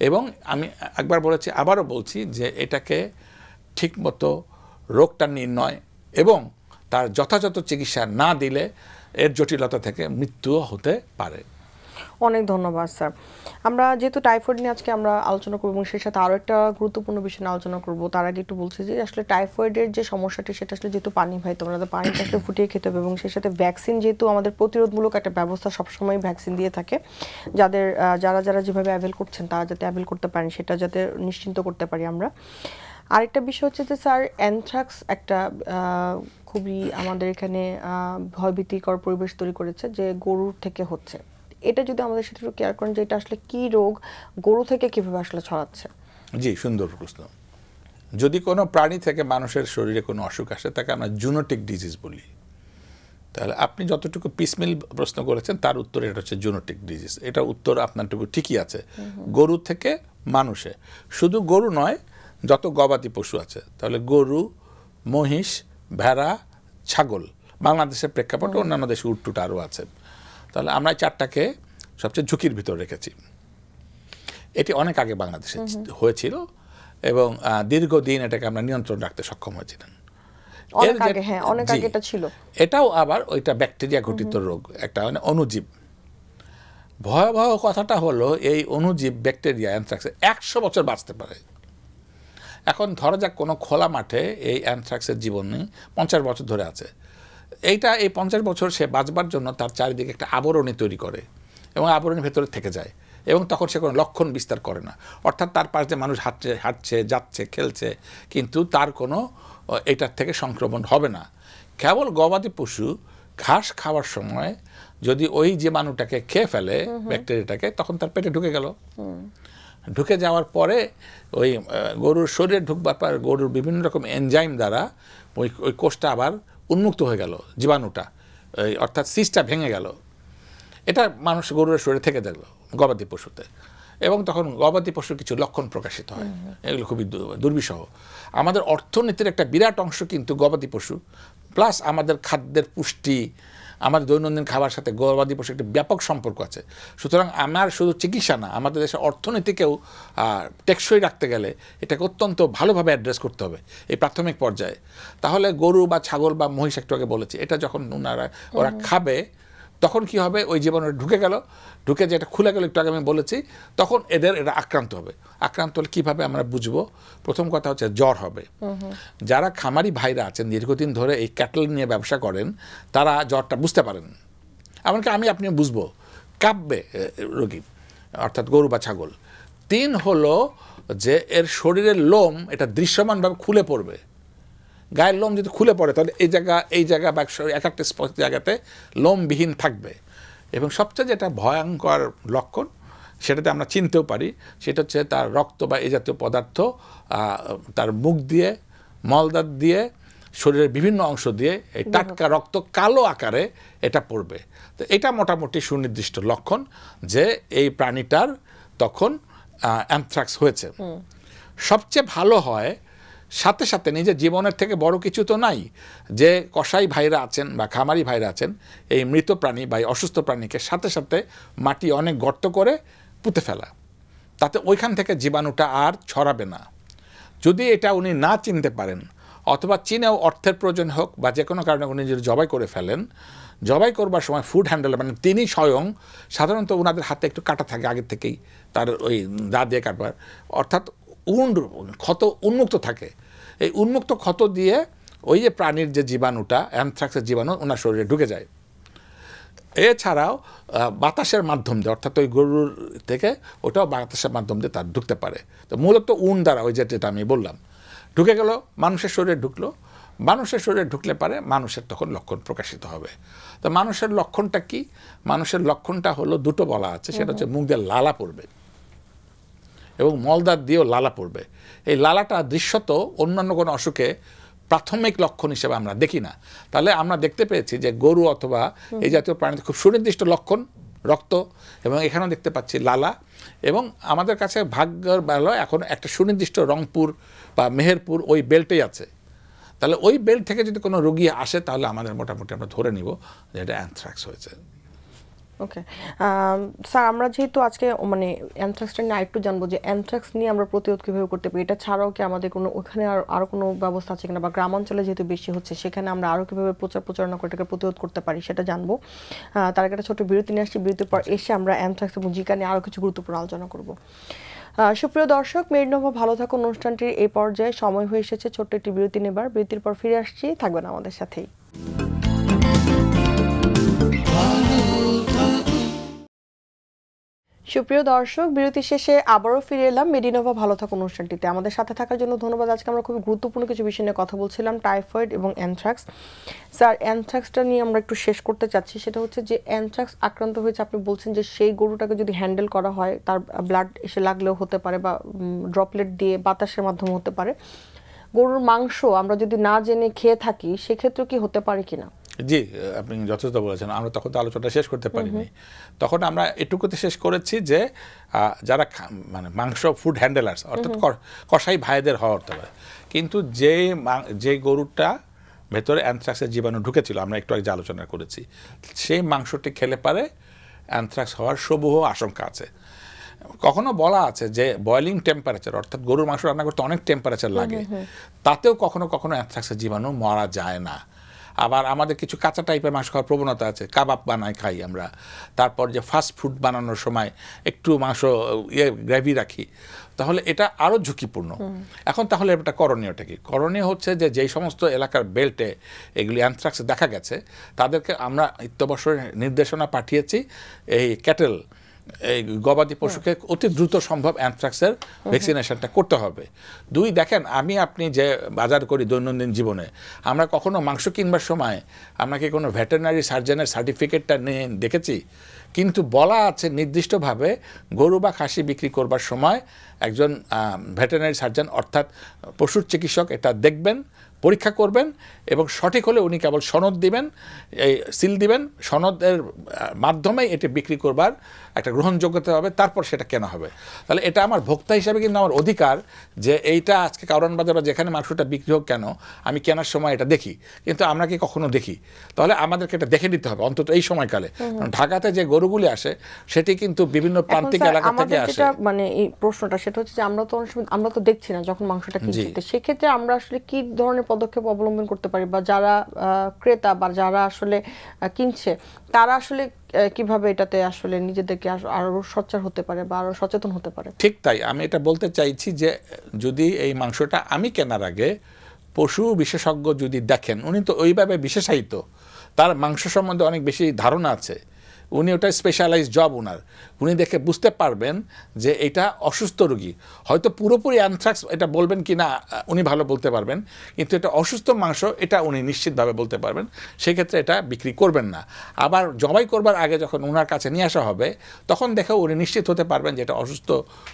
এবং আমি একবার বলেছি, আবারও বলছি যে এটাকে ঠিকমতো রোগটা নির্ণয় এবং তার যথাযথ চিকিৎসা না দিলে এর জটিলতা থেকে মৃত্যুও হতে পারে। অনেক ধন্যবাদ স্যার। আমরা যেহেতু টাইফয়েড নিয়ে আজকে আমরা আলোচনা করব এবং সেই সাথে আরও একটা গুরুত্বপূর্ণ বিষয় নিয়ে আলোচনা করব, তার আগে একটু বলছি যে আসলে টাইফয়েডের যে সমস্যাটি সেটা আসলে যেহেতু পানিবাহিত, আমাদের পানিটা আসলে ফুটিয়ে খেতে হবে, এবং সেই সাথে ভ্যাকসিন যেহেতু আমাদের প্রতিরোধমূলক একটা ব্যবস্থা সবসময় ভ্যাকসিন দিয়ে থাকে, যারা যেভাবে অ্যাভেল করছেন তারা যাতে অ্যাভেল করতে পারেন সেটা যাতে নিশ্চিন্ত করতে পারি আমরা। আরেকটা বিষয় হচ্ছে যে স্যার অ্যানথ্রাক্স একটা খুবই আমাদের এখানে ভয়ভীতিকর পরিবেশ তৈরি করেছে যে গরুর থেকে হচ্ছে। এটা যদি আমাদের সাথে একটু কেয়ার করেন যে এটা আসলে কি রোগ, গরু থেকে কিভাবে আসলে ছড়াচ্ছে? জি, সুন্দর প্রশ্ন। যদি কোনো প্রাণী থেকে মানুষের শরীরে কোনো অসুখ আসে তাকে আমরা জুনোটিক ডিজিজ বলি। তাহলে আপনি যতটুকু পিসমিল প্রশ্ন করেছেন তার উত্তর এটা হচ্ছে জুনোটিক ডিজিজ। এটা উত্তর আপনারটুকু ঠিকই আছে। গরু থেকে মানুষে, শুধু গরু নয়, যত গবাদি পশু আছে, তাহলে গরু, মহিষ, ভেড়া, ছাগল, বাংলাদেশের প্রেক্ষাপটে অন্যান্য দেশে উটটুট আরও আছে। তাহলে আমরা চারটাকে সবচেয়ে ঝুঁকির ভিতর রেখেছি। এটি অনেক আগে বাংলাদেশে হয়েছিল এবং দীর্ঘদিন এটাকে আমরা নিয়ন্ত্রণ রাখতে সক্ষম হয়েছিলাম। অনেক আগে এটা ছিল। এটাও আবার ওইটা ব্যাকটেরিয়া ঘটিত রোগ, একটা মানে অণুজীব। ভয়াবহ কথাটা হলো এই অণুজীব ব্যাকটেরিয়া অ্যানথ্রাক্সে 100 বছর বাঁচতে পারে। এখন ধরা যাক কোনো খোলা মাঠে এই অ্যানথ্রাক্সের জীবনে 50 বছর ধরে আছে। এই 50 বছর সে বাঁচবার জন্য তার চারিদিকে একটা আবরণী তৈরি করে এবং আবরণীর ভেতরে থেকে যায় এবং তখন সে কোনো লক্ষণ বিস্তার করে না। অর্থাৎ তার পাশে মানুষ হাঁটছে, যাচ্ছে, খেলছে, কিন্তু তার কোনো এটার থেকে সংক্রমণ হবে না। কেবল গবাদি পশু ঘাস খাওয়ার সময় যদি ওই জীবাণুটাকে খেয়ে ফেলে, ব্যাকটেরিয়াটাকে, তখন তার পেটে ঢুকে গেল। ঢুকে যাওয়ার পরে ওই গরুর শরীরে ঢুকবার পর গরুর বিভিন্ন রকম এনজাইম দ্বারা ওই কোষটা আবার উন্মুক্ত হয়ে গেল, জীবাণুটা, অর্থাৎ সিসটা ভেঙে গেল। এটা মানুষ গরুর শরীরে থেকে দেখলো গবাদি পশুতে, এবং তখন গবাদি পশুর কিছু লক্ষণ প্রকাশিত হয়। এগুলো খুবই দুর্বিষহ। আমাদের অর্থনীতির একটা বিরাট অংশ কিন্তু গবাদি পশু, প্লাস আমাদের খাদ্যের পুষ্টি, আমাদের দৈনন্দিন খাবার সাথে গবাদি পশু একটা ব্যাপক সম্পর্ক আছে। সুতরাং আমার শুধু চিকিৎসা না, আমাদের দেশের অর্থনীতিকেও টেকসই রাখতে গেলে এটাকে অত্যন্ত ভালোভাবে অ্যাড্রেস করতে হবে এই প্রাথমিক পর্যায়ে। তাহলে গরু বা ছাগল বা মহিষ, একটু আগে বলেছি, এটা যখন ওরা খাবে তখন কি হবে, ওই জীবাণুটা ঢুকে গেল, ঢুকে যেটা খুলে গেল, একটু আগে আমি বলেছি, তখন এটা আক্রান্ত হবে। আক্রান্ত হলে কীভাবে আমরা বুঝবো? প্রথম কথা হচ্ছে জ্বর হবে। যারা খামারি ভাইরা আছেন, দীর্ঘদিন ধরে এই ক্যাটল নিয়ে ব্যবসা করেন, তারা জ্বরটা বুঝতে পারেন। এমনকি আপনি বুঝবো, কাঁপবে রোগী, অর্থাৎ গরু বা ছাগল। 3 হলো যে এর শরীরের লোম এটা দৃশ্যমানভাবে খুলে পড়বে। গায়ের লোম যদি খুলে পড়ে তাহলে এই জায়গা বা এক একটা জায়গাতে লোমবিহীন থাকবে। এবং সবচেয়ে যেটা ভয়ঙ্কর লক্ষণ, সেটাতে আমরা চিনতেও পারি, সেটা হচ্ছে তার রক্ত বা এই জাতীয় পদার্থ তার মুখ দিয়ে, মলদার দিয়ে, শরীরের বিভিন্ন অংশ দিয়ে এই টাটকা রক্ত কালো আকারে এটা পড়বে। তো এটা মোটামুটি সুনির্দিষ্ট লক্ষণ যে এই প্রাণীটার তখন অ্যানথ্রাক্স হয়েছে। সবচেয়ে ভালো হয় সাথে সাথে, নিজের জীবনের থেকে বড় কিছু তো নাই, যে কসাই ভাইরা আছেন বা খামারি ভাইরা আছেন, এই মৃত প্রাণী বা অসুস্থ প্রাণীকে সাথে সাথে মাটি অনেক গর্ত করে পুঁতে ফেলা, তাতে ওইখান থেকে জীবাণুটা আর ছড়াবে না। যদি এটা উনি না চিনতে পারেন, অথবা চিনেও অর্থের প্রয়োজন হোক বা যে কোনো কারণে উনি যদি জবাই করে ফেলেন, জবাই করবার সময় ফুড হ্যান্ডেল মানে তিনি স্বয়ং, সাধারণত ওনাদের হাতে একটু কাটা থাকে আগে থেকেই, তার ওই দা দিয়ে কাটবার, অর্থাৎ ক্ষত উন্মুক্ত থাকে। এই উন্মুক্ত ক্ষত দিয়ে ওই যে প্রাণীর যে জীবাণুটা, অ্যানথ্রাক্সের জীবাণু ওনার শরীরে ঢুকে যায়। এছাড়াও বাতাসের মাধ্যম দিয়ে, অর্থাৎ ওই গরুর থেকে ওটাও বাতাসের মাধ্যম দিয়ে তার ঢুকতে পারে। তো মূলত দ্বারা ওই যেটা আমি বললাম ঢুকে গেল, মানুষের শরীরে ঢুকলো, মানুষের শরীরে ঢুকলে পারে মানুষের তখন লক্ষণ প্রকাশিত হবে। তো মানুষের লক্ষণটা কি? মানুষের লক্ষণটা হলো দুটো বলা আছে, সেটা হচ্ছে মুখ দিয়ে লালা পড়বে এবং মলদার দিয়েও লালা পড়বে। এই লালাটা দৃশ্যত অন্যান্য কোনো অসুখে প্রাথমিক লক্ষণ হিসেবে আমরা দেখি না। তাহলে আমরা দেখতে পেয়েছি যে গরু অথবা এই জাতীয় প্রাণীতে খুব সুনির্দিষ্ট লক্ষণ, রক্ত, এবং এখানেও দেখতে পাচ্ছি লালা। এবং আমাদের কাছে ভাগ্যের বেলা এখন একটা সুনির্দিষ্ট রংপুর বা মেহেরপুর ওই বেল্টেই আছে। তাহলে ওই বেল্ট থেকে যদি কোনো রোগী আসে তাহলে আমাদের মোটামুটি আমরা ধরে নিব যে এটা অ্যানথ্রাক্স হয়েছে। ওকে স্যার, আমরা যেহেতু আজকে মানে অ্যানথ্রাক্সটা নিয়ে আরেকটু জানবো যে অ্যানথ্রাক্স নিয়ে আমরা প্রতিরোধ কীভাবে করতে পারি, এটা ছাড়াও কি আমাদের কোনো ওখানে আরও কোনো ব্যবস্থা আছে কিনা, বা গ্রামাঞ্চলে যেহেতু বেশি হচ্ছে সেখানে আমরা আরও কীভাবে প্রচারণা করে এটাকে প্রতিরোধ করতে পারি সেটা জানবো। তার আগে একটা ছোটো বিরতি নিয়ে আসছি, বিরতির পর এসে আমরা অ্যানথ্রাক্স এবং জিকা নিয়ে আরও কিছু গুরুত্বপূর্ণ আলোচনা করব। সুপ্রিয় দর্শক, মেরিনোভা ভালো থাকুন অনুষ্ঠানটির এই পর্যায়ে সময় হয়ে এসেছে ছোট্ট একটি বিরতি নেবার। বিরতির পর ফিরে আসছি, থাকবেন আমাদের সাথেই। সুপ্রিয় দর্শক, বিরতি শেষে আবারও ফিরে এলাম মেডিনোভা ভালো থাকুন অনুষ্ঠানটিতে। আমাদের সাথে থাকার জন্য ধন্যবাদ। আজকে আমরা খুবই গুরুত্বপূর্ণ কিছু বিষয় নিয়ে কথা বলছিলাম, টাইফয়েড এবং অ্যানথ্রাক্স। স্যার, অ্যানথ্রাক্সটা নিয়ে আমরা একটু শেষ করতে চাচ্ছি। সেটা হচ্ছে যে অ্যানথ্রাক্স আক্রান্ত হয়েছে, আপনি বলছেন যে সেই গরুটাকে যদি হ্যান্ডেল করা হয়, তার ব্লাড এসে লাগলেও হতে পারে বা ড্রপলেট দিয়ে বাতাসের মাধ্যমে হতে পারে। গরুর মাংস আমরা যদি না জেনে খেয়ে থাকি, সেক্ষেত্রে কি হতে পারে কিনা? জি, আপনি যথেষ্ট বলেছেন। আমরা তখন তো আলোচনাটা শেষ করতে পারিনি। তখন আমরা এটুকুতে শেষ করেছি যে যারা মানে মাংস ফুড হ্যান্ডেলার্স, অর্থাৎ কসাই ভাইদের হওয়া হতে পারে, কিন্তু যে গরুটা ভেতরে অ্যানথ্রাক্সের জীবাণু ঢুকেছিল, আমরা একটু আগে আলোচনা করেছি, সেই মাংসটি খেলে পারে অ্যানথ্রাক্স হওয়ার সমূহ আশঙ্কা আছে। কখনো বলা আছে যে বয়লিং টেম্পারেচার, অর্থাৎ গরুর মাংস রান্না করতে অনেক টেম্পারেচার লাগে, তাতেও কখনো কখনো অ্যানথ্রাক্সের জীবাণু মারা যায় না। আবার আমাদের কিছু কাঁচা টাইপের মাংস খাওয়ার প্রবণতা আছে, কাবাব বানাই খাই আমরা, তারপর যে ফাস্ট ফুড বানানোর সময় একটু মাংস গ্রেভি রাখি, তাহলে এটা আরও ঝুঁকিপূর্ণ। এখন তাহলে এটা করণীয়টা কি? করণীয় হচ্ছে যে যেই সমস্ত এলাকার বেল্টে এগুলি অ্যানথ্রাক্স দেখা গেছে, তাদেরকে আমরা অত্যাবশ্যক নির্দেশনা পাঠিয়েছি এই ক্যাটেল, এই গবাদি পশুকে অতি দ্রুত সম্ভব অ্যানথ্রাক্সের ভ্যাকসিনেশনটা করতে হবে। দুই, দেখেন আপনি যে বাজার করি দৈনন্দিন জীবনে, আমরা কখনো মাংস কিনবার সময় আমরা কি কোনো ভেটেরিনারি সার্জনের সার্টিফিকেটটা নিয়ে দেখেছি? কিন্তু বলা আছে নির্দিষ্টভাবে গরু বা খাসি বিক্রি করবার সময় একজন ভেটেরিনারি সার্জন অর্থাৎ পশুর চিকিৎসক এটা দেখবেন, পরীক্ষা করবেন এবং সঠিক হলে উনি কেবল সনদ দিবেন, এই সিল দিবেন, সনদের মাধ্যমেই এটি বিক্রি করবার একটা গ্রহণযোগ্যতা হবে, তারপর সেটা কেনা হবে। তাহলে এটা আমার ভোক্তা হিসাবে কিন্তু আমার অধিকার যে এইটা আজকে কারণ বাজার বা যেখানে মাংসটা বিক্রি হোক কেন, আমি কেনার সময় এটা দেখি। কিন্তু আমরা কি কখনো দেখি? তাহলে আমাদেরকে এটা দেখে নিতে হবে অন্তত এই সময়কালে। ঢাকাতে যে গরুগুলি আসে সেটি কিন্তু বিভিন্ন প্রান্তিক এলাকা থেকে আসে। মানে এই প্রশ্নটা সেটা হচ্ছে যে আমরা তো দেখছি না যখন মাংসটা কিনছি, সেক্ষেত্রে আমরা আসলে কি ধরনের পদক্ষেপ অবলম্বন করতে পারি, বা যারা ক্রেতা বা যারা আসলে কিনছে তারা আসলে কিভাবে এটাতে আসলে নিজেদেরকে আরো সোচ্চার হতে পারে বা আরো সচেতন হতে পারে? ঠিক তাই, আমি এটা বলতে চাইছি যে যদি এই মাংসটা আমি কেনার আগে পশু বিশেষজ্ঞ যদি দেখেন, উনি তো ওইভাবে বিশেষায়িত, তার মাংস সম্বন্ধে অনেক বেশি ধারণা আছে, উনি ওটা স্পেশালাইজ জব ওনার, উনি দেখে বুঝতে পারবেন যে এটা অসুস্থ রোগী। হয়তো পুরোপুরি অ্যানথ্রাক্স এটা বলবেন কি না উনি ভালো বলতে পারবেন, কিন্তু এটা অসুস্থ মাংস এটা উনি নিশ্চিতভাবে বলতে পারবেন, সেক্ষেত্রে এটা বিক্রি করবেন না। আবার জবাই করবার আগে যখন ওনার কাছে নিয়ে আসা হবে, তখন দেখেও উনি নিশ্চিত হতে পারবেন যে এটা অসুস্থ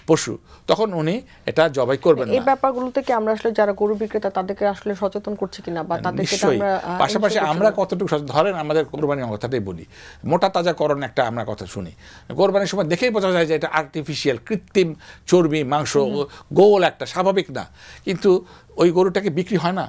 পশু, তখন উনি এটা জবাই করবেন না। এই ব্যাপারগুলো থেকে আমরা আসলে যারা গরু বিক্রেতা তাদেরকে আসলে সচেতন করছি কিনা, বা তাদেরকে আমরা পাশাপাশি আমরা কতটুকু ধরেন আমাদের কোরবানির কথাটাই বলি, মোটা তাজা একটা আমরা কথা শুনি, কোরবানির সময় দেখেই বোঝা যায় যে এটা আর্টিফিশিয়াল, কৃত্রিম চর্বি মাংস, গোল একটা, স্বাভাবিক না, কিন্তু ওই গরুটাকে বিক্রি হয় না,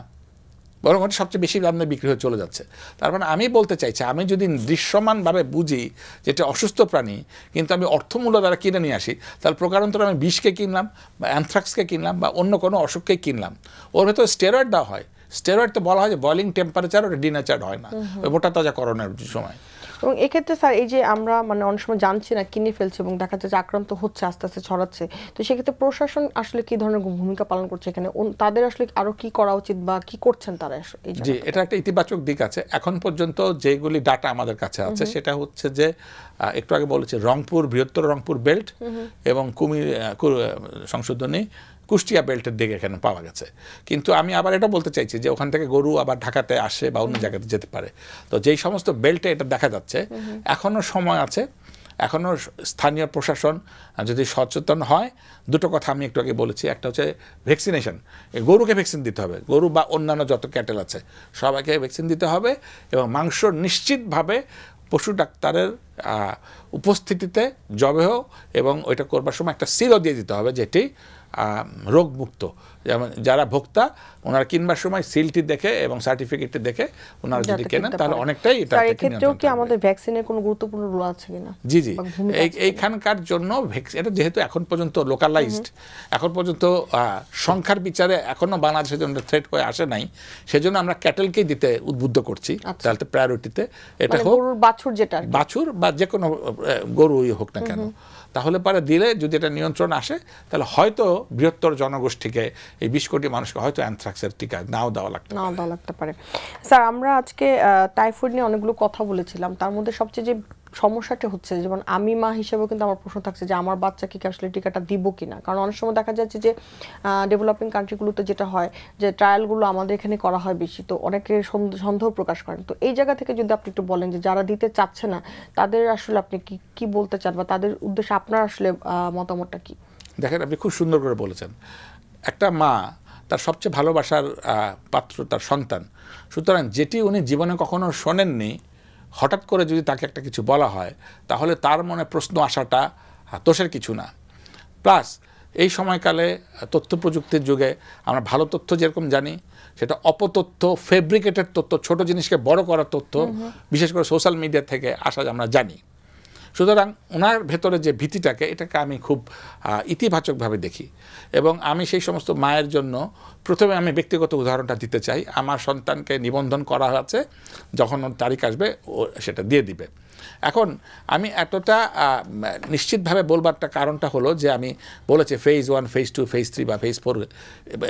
বরং ওটা সবচেয়ে বেশি দামে বিক্রি হয়ে চলে যাচ্ছে। তার মানে আমি বলতে চাইছি, আমি যদি দৃশ্যমানভাবে বুঝি যে এটা অসুস্থ প্রাণী, কিন্তু আমি অর্থমূল্য দ্বারা কিনে নিয়ে আসি, তাহলে প্রকারান্তরে আমি বিষকে কিনলাম বা অ্যানথ্রাক্সকে কিনলাম বা অন্য কোনো অসুখকেই কিনলাম। ওর ভেতরে স্টেরয়েড দেওয়া হয়, স্টেরয়েড তো বলা হয় যে বয়লিং টেম্পারেচার, ওটা ডিনেচার্ড হয় না ওই মোটা তাজাকরণের সময়। এবং এক্ষেত্রে স্যার এই যে আমরা মানে অনেক সময় জানছি না, কিনে ফেলছি এবং দেখা যাচ্ছে আক্রান্ত হচ্ছে, আস্তে আস্তে ছড়াচ্ছে, তো সেক্ষেত্রে প্রশাসন আসলে কি ধরনের ভূমিকা পালন করছে এখানে? তাদের আসলে আরো কি করা উচিত বা কি করছেন তারা? জি, এটা একটা ইতিবাচক দিক আছে। এখন পর্যন্ত যেগুলি ডাটা আমাদের কাছে আছে সেটা হচ্ছে যে একটু আগে বলেছি রংপুর, বৃহত্তর রংপুর বেল্ট এবং কুমির সংশোধনী কুষ্টিয়া বেল্টের দিকে এখানে পাওয়া গেছে। কিন্তু আমি আবার এটা বলতে চাইছি যে ওখান থেকে গরু আবার ঢাকাতে আসে বা অন্য জায়গাতে যেতে পারে, তো যেই সমস্ত বেল্টে এটা দেখা যাচ্ছে এখনও সময় আছে, এখনও স্থানীয় প্রশাসন যদি সচেতন হয়। দুটো কথা আমি একটু আগে বলেছি, একটা হচ্ছে ভ্যাকসিনেশন, গরুকে ভ্যাকসিন দিতে হবে, গরু বা অন্যান্য যত ক্যাটেল আছে সবাইকে ভ্যাকসিন দিতে হবে, এবং মাংস নিশ্চিতভাবে পশু ডাক্তারের উপস্থিতিতে জবেহ এবং ওইটা করবার সময় একটা সিলও দিয়ে দিতে হবে যেটি রোগমুক্ত। যেমন যারা ভোক্তা ওনারা কিনবার সময় সিলটি দেখে এবং সার্টিফিকেটটি দেখে ওনারা যদি কেনেন তাহলে অনেকটাই এটা থেকে ক্ষেত্রেও কি আমাদের ভ্যাকসিনের কোনো গুরুত্বপূর্ণ রোল আছে কিনা? জি জি, এইখানকার জন্য এটা যেহেতু এখন পর্যন্ত লোকালাইজড, এখন পর্যন্ত সংখ্যার বিচারে এখনো বাংলাদেশের জন্য থ্রেট হয়ে আসে নাই, সেজন্য আমরা ক্যাটেলকেই দিতে উদ্বুদ্ধ করছি, তাহলে প্রায়োরিটিতে এটা হোক বাছুর, যেটা বাছুর বা যে কোনো গরুই হোক না কেন, তাহলে পরে দিলে যদি এটা নিয়ন্ত্রণ আসে তাহলে হয়তো বৃহত্তর জনগোষ্ঠীকে, এই 20 কোটি মানুষকে হয়তো অ্যানথ্রাক্সের টিকা নাও দেওয়া লাগতে পারে। স্যার, আমরা আজকে টাইফয়েড নিয়ে অনেকগুলো কথা বলেছিলাম, তার মধ্যে সবচেয়ে যে সমস্যাটা হচ্ছে, যেমন আমি মা হিসেবেও কিন্তু আমার প্রশ্ন থাকছে যে আমার বাচ্চাকে কি আসলে টিকাটা দিব কিনা। কারণ অনেক সময় দেখা যাচ্ছে যে ডেভেলপিং কান্ট্রিগুলোতে যেটা হয় যে ট্রায়ালগুলো আমাদের এখানে করা হয় বেশি, তো অনেকে সন্দেহ প্রকাশ করেন। তো এই জায়গা থেকে যদি আপনি একটু বলেন যে যারা দিতে চাচ্ছে না তাদের আসলে আপনি কি বলতে চান, বা তাদের উদ্দেশ্যে আপনার আসলে মতামতটা কি? দেখেন, আপনি খুব সুন্দর করে বলেছেন। একটা মা তার সবচেয়ে ভালোবাসার পাত্র তার সন্তান, সুতরাং যেটি উনি জীবনে কখনো শোনেননি, হঠাৎ করে যদি তাকে একটা কিছু বলা হয় তাহলে তার মনে প্রশ্ন আসাটা দোষের কিছু না। প্লাস এই সময়কালে তথ্য প্রযুক্তির যুগে আমরা ভালো তথ্য যেরকম জানি, সেটা অপতথ্য, ফেব্রিকেটেড তথ্য, ছোট জিনিসকে বড় করার তথ্য বিশেষ করে সোশ্যাল মিডিয়া থেকে আসা আমরা জানি। সুতরাং ওনার ভেতরে যে ভীতিটাকে, এটাকে আমি খুব ইতিবাচকভাবে দেখি। এবং আমি সেই সমস্ত মায়ের জন্য প্রথমে আমি ব্যক্তিগত উদাহরণটা দিতে চাই। আমার সন্তানকে নিবন্ধন করা আছে, যখন ওর তারিখ আসবে ও সেটা দিয়ে দিবে। এখন আমি এতটা নিশ্চিতভাবে বলবারটা কারণটা হলো যে আমি বলেছি ফেজ 1, ফেজ 2, ফেজ 3 বা ফেজ 4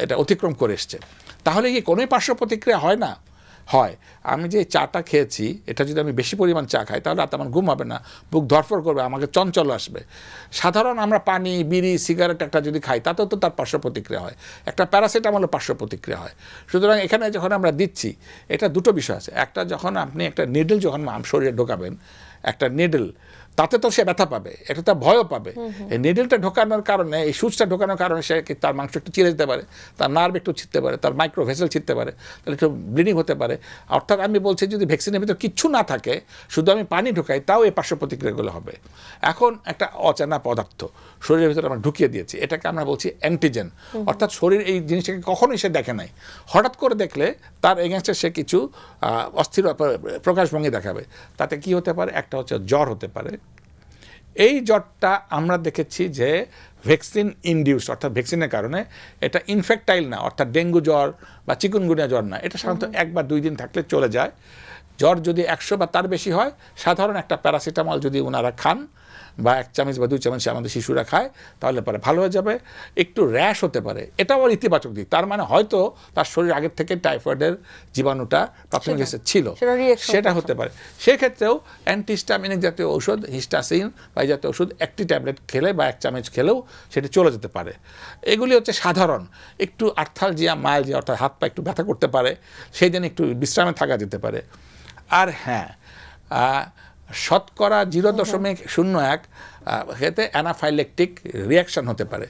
এটা অতিক্রম করে এসছে। তাহলে কি কোনোই পার্শ্ব প্রতিক্রিয়া হয় না? হয়। আমি যে চাটা খেয়েছি, এটা যদি আমি বেশি পরিমাণ চা খাই তাহলে রাতে আমার ঘুম হবে না, বুক ধরফর করবে, আমাকে চঞ্চল আসবে। সাধারণ আমরা পানি, বিড়ি, সিগারেট একটা যদি খাই তাতেও তো তার পার্শ্ব প্রতিক্রিয়া হয়। একটা প্যারাসিটামলের পার্শ্ব প্রতিক্রিয়া হয়। সুতরাং এখানে যখন আমরা দিচ্ছি, এটা দুটো বিষয় আছে। একটা, যখন আপনি একটা নিডল যখন শরীরে ঢোকাবেন, একটা নিডল, তাতে তো সে ব্যথা পাবে, এটা তার ভয়ও পাবে। এই নিডলটা ঢোকানোর কারণে, এই সুচটা ঢোকানোর কারণে সে তার মাংস একটু চিরে যেতে পারে, তার নার্ভ একটু ছিঁড়তে পারে, তার মাইক্রো ভেসেল ছিঁড়তে পারে, তাহলে একটু ব্লিডিং হতে পারে। অর্থাৎ আমি বলছি যদি ভ্যাকসিনের ভিতরে কিচ্ছু না থাকে, শুধু আমি পানি ঢোকাই, তাও এই পার্শ্ব প্রতিক্রিয়াগুলো হবে। এখন একটা অচেনা পদার্থ শরীরের ভিতরে আমরা ঢুকিয়ে দিয়েছি, এটাকে আমরা বলছি অ্যান্টিজেন। অর্থাৎ শরীর এই জিনিসটাকে কখনোই সে দেখে নাই, হঠাৎ করে দেখলে তার এগেনস্টে সে কিছু অস্থির প্রকাশভঙ্গি দেখাবে। তাতে কি হতে পারে? একটা হচ্ছে জ্বর হতে পারে। এই জ্বরটা আমরা দেখেছি যে ভ্যাকসিন ইনডিউস, অর্থাৎ ভ্যাকসিনের কারণে, এটা ইনফেক্টাইল না, অর্থাৎ ডেঙ্গু জ্বর বা চিকুনগুনিয়া জ্বর না। এটা সাধারণত 1 বা 2 দিন থাকলে চলে যায়। জ্বর যদি 100 বা তার বেশি হয়, সাধারণ একটা প্যারাসিটামল যদি ওনারা খান বা 1 চামচ বা 2 চামচ আমাদের শিশুরা খায়, তাহলে পরে ভালো হয়ে যাবে। একটু র্যাশ হতে পারে, এটাও আর ইতিবাচক দিক। তার মানে হয়তো তার শরীর আগের থেকে টাইফয়েডের জীবাণুটা প্রাথমিক ছিল, সেটা হতে পারে। সেক্ষেত্রেও অ্যান্টিহিস্টামিনিক জাতীয় ঔষধ, হিস্টাসিন বা এই জাতীয় ওষুধ 1টি ট্যাবলেট খেলে বা 1 চামচ খেলেও সেটা চলে যেতে পারে। এগুলি হচ্ছে সাধারণ। একটু আর্থালজিয়া, মাইলজিয়া, অর্থাৎ হাত পা একটু ব্যথা করতে পারে, সেই দিন একটু বিশ্রামে থাকা যেতে পারে। আর হ্যাঁ, শতকরা 0.01 এতে অ্যানাফাইলেকটিক রিয়াকশন হতে পারে।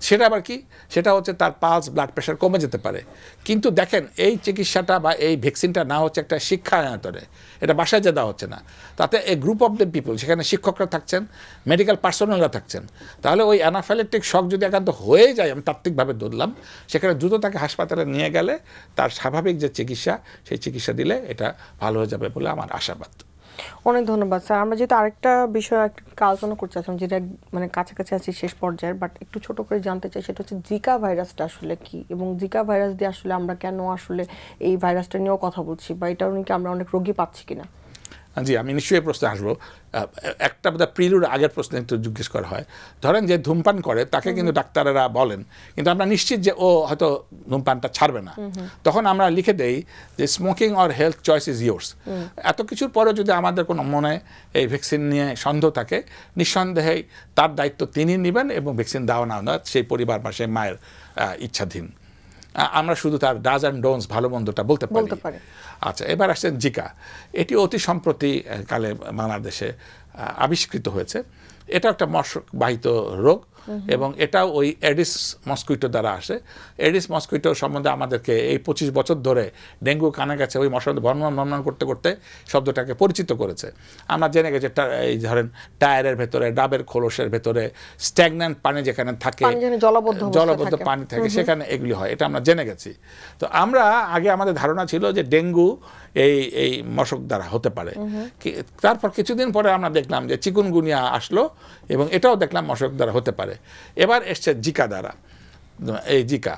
সেটা আবার কি? সেটা হচ্ছে তার পালস, ব্লাড প্রেশার কমে যেতে পারে। কিন্তু দেখেন, এই চিকিৎসাটা বা এই ভ্যাকসিনটা না হচ্ছে একটা শিক্ষায়তনে, এটা বাসায় যে দেওয়া হচ্ছে না। তাতে এ গ্রুপ অফ দ্য পিপল, সেখানে শিক্ষকরা থাকছেন, মেডিকেল পার্সোনালরা থাকছেন। তাহলে ওই অ্যানাফাইলেকটিক শক যদি একান্ত হয়ে যায়, আমি তাত্ত্বিকভাবে ধরলাম, সেখানে দ্রুত তাকে হাসপাতালে নিয়ে গেলে তার স্বাভাবিক যে চিকিৎসা, সেই চিকিৎসা দিলে এটা ভালো হয়ে যাবে বলে আমার আশাবাদ। অনেক ধন্যবাদ স্যার। আমরা যেহেতু আরেকটা বিষয় আলোচনা করতে চাচ্ছিলাম, যেটা মানে কাছাকাছি আছি শেষ পর্যায়ের, বাট একটু ছোট করে জানতে চাই, সেটা হচ্ছে জিকা ভাইরাসটা আসলে কি, এবং জিকা ভাইরাস দিয়ে আসলে আমরা কেন আসলে এই ভাইরাসটা নিয়েও কথা বলছি, বা এটাও নাকি আমরা অনেক রোগী পাচ্ছি কিনা। জি, আমি নিশ্চয়ই এই প্রশ্নে আসবো। একটা বোধহয় প্রিলুড আগের প্রশ্নে একটু জিজ্ঞেস করা হয়। ধরেন যে ধূমপান করে, তাকে কিন্তু ডাক্তারেরা বলেন, কিন্তু আমরা নিশ্চিত যে ও হয়তো ধূমপানটা ছাড়বে না, তখন আমরা লিখে দেই যে smoking or health choice is yours. এত কিছুর পরেও যদি আমাদের কোনো মনে এই ভ্যাকসিন নিয়ে সন্দেহ থাকে, নিঃসন্দেহে তার দায়িত্ব তিনি নেবেন, এবং ভ্যাকসিন দেওয়া না দেওয়া সেই পরিবার বা সেই মায়ের ইচ্ছাধীন। আমরা শুধু তার ডাজ অ্যান্ড ডোন্টস, ভালো মন্দটা বলতে পারি। আচ্ছা, এবার আসছেন জিকা। এটি অতি সম্প্রতি কালে বাংলাদেশে আবিষ্কৃত হয়েছে। এটা একটা মশকবাহিত রোগ, এবং এটাও ওই এডিস মস্কুইটো দ্বারা আসে। এডিস মস্কুইটো সম্বন্ধে আমাদেরকে এই 25 বছর ধরে ডেঙ্গু কানে গেছে ওই মশা বর্ণনা করতে করতে শব্দটাকে পরিচিত করেছে। আমরা জেনে গেছি এই ধরেন টায়ারের ভেতরে, ডাবের খোলসের ভেতরে স্ট্যাগন্যান্ট পানি যেখানে থাকে, জলবদ্ধ পানি থাকে, সেখানে এগুলি হয়, এটা আমরা জেনে গেছি। তো আমরা আগে আমাদের ধারণা ছিল যে ডেঙ্গু এই মশক দ্বারা হতে পারে। তারপর কিছুদিন পরে আমরা দেখলাম যে চিকুনগুনিয়া আসলো, এবং এটাও দেখলাম মশক দ্বারা হতে পারে। এবার এসছে জিকা দ্বারা। এই জিকা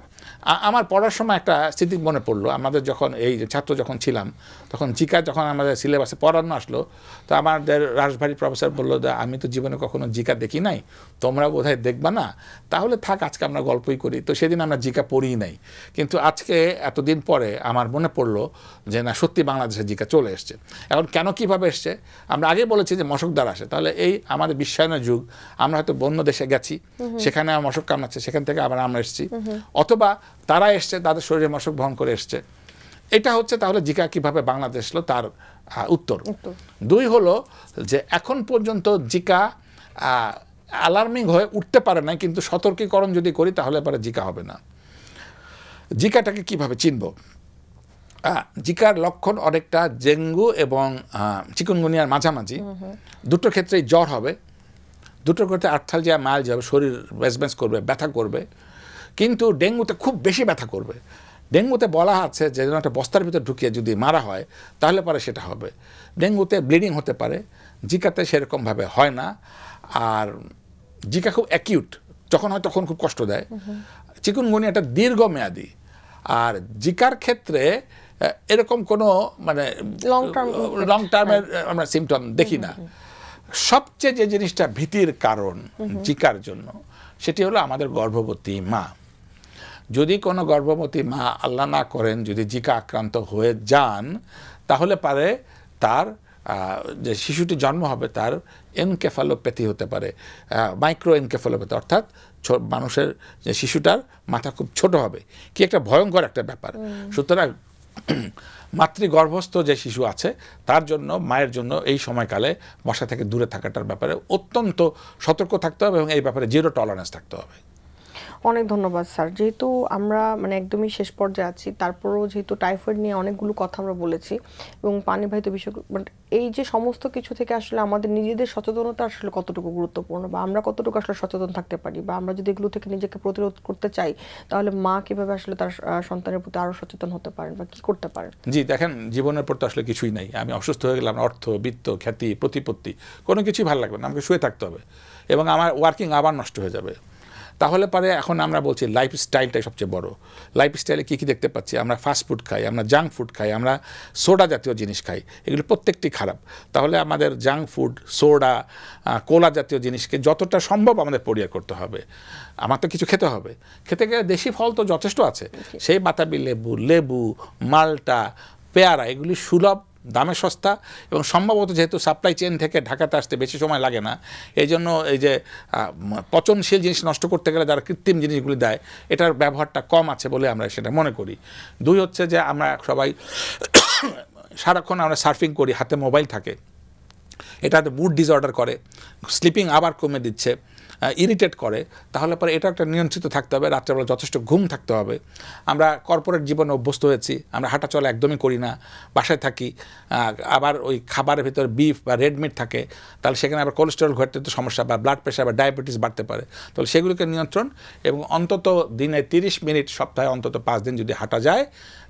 আমার পড়ার সময় একটা স্মৃতি মনে পড়লো, আমাদের যখন এই ছাত্র যখন ছিলাম তখন জিকা যখন আমাদের সিলেবাসে পড়ানো আসলো, তো আমাদের রাজবাড়ি প্রফেসর বললো যে আমি তো জীবনে কখনো জিকা দেখি নাই, তোমরা বোধহয় দেখবা না, তাহলে থাক আজকে আমরা গল্পই করি। তো সেদিন আমরা জিকা পড়িই নাই, কিন্তু আজকে এতদিন পরে আমার মনে পড়লো যে না সত্যি বাংলাদেশে জিকা চলে এসছে। এখন কেন কিভাবে এসছে, আমরা আগে বলেছি যে মশক দ্বারা আসে, তাহলে এই আমাদের বিশ্বায়নের যুগ, আমরা হয়তো বন্য দেশে গেছি, সেখানে মশক কামড়াচ্ছে, সেখান থেকে আবার আমরা এসেছি, অথবা তারা এসছে তাদের শরীরে মশক বহন করে এসছে। এটা হচ্ছে তাহলে জিকা কিভাবে বাংলাদেশ এলো তার উত্তর। দুই হলো যে এখন পর্যন্ত জিকা অ্যালার্মিং হয়ে উঠতে পারে না, কিন্তু সতর্কীকরণ যদি করি তাহলে পরে জিকা হবে না। জিকাটাকে কিভাবে চিনব? জিকার লক্ষণ অনেকটা ডেঙ্গু এবং চিকুনগুনিয়ার মাঝামাঝি, দুটোর ক্ষেত্রেই জ্বর হবে, দুটোর ক্ষেত্রে আর্থালজিয়া মাইল্ড হবে, শরীর ব্যাস করবে, ব্যথা করবে, কিন্তু ডেঙ্গুতে খুব বেশি ব্যথা করবে। ডেঙ্গুতে বলা আছে যে যেন একটা বস্তার ভিতর ঢুকিয়ে যদি মারা হয় তাহলে পরে সেটা হবে। ডেঙ্গুতে ব্লিডিং হতে পারে, জিকাতে সেরকমভাবে হয় না। আর জিকা খুব অ্যাকিউট, যখন হয় তখন খুব কষ্ট দেয়। চিকুনগুনিয়াটা দীর্ঘমেয়াদী। আর জিকার ক্ষেত্রে এরকম কোনো মানে লং টার্মের আমরা সিমটম দেখি না। সবচেয়ে যে জিনিসটা ভীতির কারণ জিকার জন্য সেটি হলো আমাদের গর্ভবতী মা। যদি কোনো গর্ভবতী মা আল্লাহ না করেন যদি জিকা আক্রান্ত হয়ে যান, তাহলে পারে তার যে শিশুটি জন্ম হবে তার এনকেফালোপ্যাথি হতে পারে, মাইক্রো এনকেফালোপ্যাথি, অর্থাৎ মানুষের যে শিশুটার মাথা খুব ছোট হবে, কি একটা ভয়ঙ্কর একটা ব্যাপার। সুতরাং মাতৃগর্ভস্থ যে শিশু আছে তার জন্য, মায়ের জন্য এই সময়কালে মশা থেকে দূরে থাকাটার ব্যাপারে অত্যন্ত সতর্ক থাকতে হবে এবং এই ব্যাপারে জিরো টলারেন্স থাকতে হবে। অনেক ধন্যবাদ স্যার। যেহেতু আমরা মানে একদমই শেষ পর্যায়ে আছি, তারপরেও যেহেতু টাইফয়েড নিয়ে অনেকগুলো কথা আমরা বলেছি এবং পানিবাহিত বিষয়, এই যে সমস্ত কিছু থেকে আসলে আমাদের নিজেদের সচেতনতা আসলে কতটুকু গুরুত্বপূর্ণ, বা আমরা কতটুকু আসলে সচেতন থাকতে পারি, বা আমরা যদি এগুলো থেকে নিজেকে প্রতিরোধ করতে চাই তাহলে মা কিভাবে আসলে তার সন্তানের প্রতি আরো সচেতন হতে পারেন বা কি করতে পারেন? জি দেখেন, জীবনের পর তো আসলে কিছুই নাই। আমি অসুস্থ হয়ে গেলাম, অর্থ, বিত্ত, খ্যাতি, প্রতিপত্তি কোনো কিছুই ভালো লাগবে না, আমাকে শুয়ে থাকতে হবে এবং আমার ওয়ার্কিং আবার নষ্ট হয়ে যাবে। তাহলে পরে এখন আমরা বলছি লাইফস্টাইলটাই সবচেয়ে বড়। লাইফস্টাইলে কী কী দেখতে পাচ্ছি, আমরা ফাস্ট ফুড খাই, আমরা জাঙ্ক ফুড খাই, আমরা সোডা জাতীয় জিনিস খাই, এগুলো প্রত্যেকটি খারাপ। তাহলে আমাদের জাঙ্ক ফুড, সোডা, কোলা জাতীয় জিনিসকে যতটা সম্ভব আমাদের পরিহার করতে হবে। আমার তো কিছু খেতে হবে, খেতে গেলে দেশি ফল তো যথেষ্ট আছে, সেই বাতাবি লেবু, লেবু, মাল্টা, পেয়ারা, এগুলি সুলভ, দামে সস্তা এবং সম্ভবত যেহেতু সাপ্লাই চেন থেকে ঢাকাতে আসতে বেশি সময় লাগে না, এই জন্য এই যে পচনশীল জিনিস নষ্ট করতে গেলে যারা কৃত্রিম জিনিসগুলি দেয় এটার ব্যবহারটা কম আছে বলে আমরা সেটা মনে করি। দুই হচ্ছে যে আমরা সবাই সারাক্ষণ আমরা সার্ফিং করি, হাতে মোবাইল থাকে, এটা মুড ডিসঅর্ডার করে, স্লিপিং আবার কমে দিচ্ছে, ইরিটেট করে। তাহলে পরে এটা একটা নিয়ন্ত্রিত থাকতে হবে, রাত্রেবেলা যথেষ্ট ঘুম থাকতে হবে। আমরা কর্পোরেট জীবনে অভ্যস্ত হয়েছি, আমরা হাঁটা চলা একদমই করি না, বাসায় থাকি, আবার ওই খাবারের ভিতরে বিফ বা রেড মিট থাকে, তাহলে সেখানে আবার কোলেস্টেরল ঘটতে তো সমস্যা, বা ব্লাড প্রেশার বা ডায়াবেটিস বাড়তে পারে। তাহলে সেগুলোকে নিয়ন্ত্রণ এবং অন্তত দিনে 30 মিনিট, সপ্তাহে অন্তত 5 দিন যদি হাঁটা যায়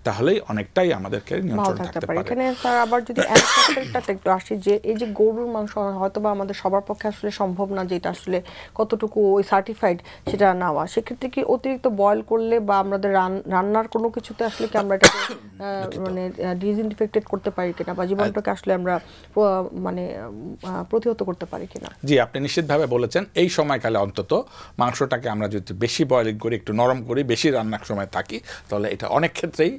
তাহলেই অনেকটাই আমাদেরকে নিয়ন্ত্রণ থাকতে পারে। এখানে স্যার আবার যদি অ্যাসপেক্টটা একটু আসি, যে এই যে গরুর মাংস হয়তো বা আমাদের সবার পক্ষে আসলে সম্ভব না, যেটা আসলে কতটুকু ওই সার্টিফাইড সেটা নেওয়া, সেক্ষেত্রে কি অতিরিক্ত বয়েল করলে বা আমাদের রান্নার কোনো কিছুতে আসলে কি আমরা এটাকে মানে ডিসইনফেক্টেড করতে পারি কিনা, বা জীবাণুটাকে আসলে আমরা মানে প্রতিহত করতে পারি কিনা? জি, আপনি নিশ্চিতভাবে বলেছেন। এই সময়কালে অন্তত মাংসটাকে আমরা যদি বেশি বয়েলিং করি, একটু নরম করি, বেশি রান্নার সময় থাকি, তাহলে এটা অনেক ক্ষেত্রেই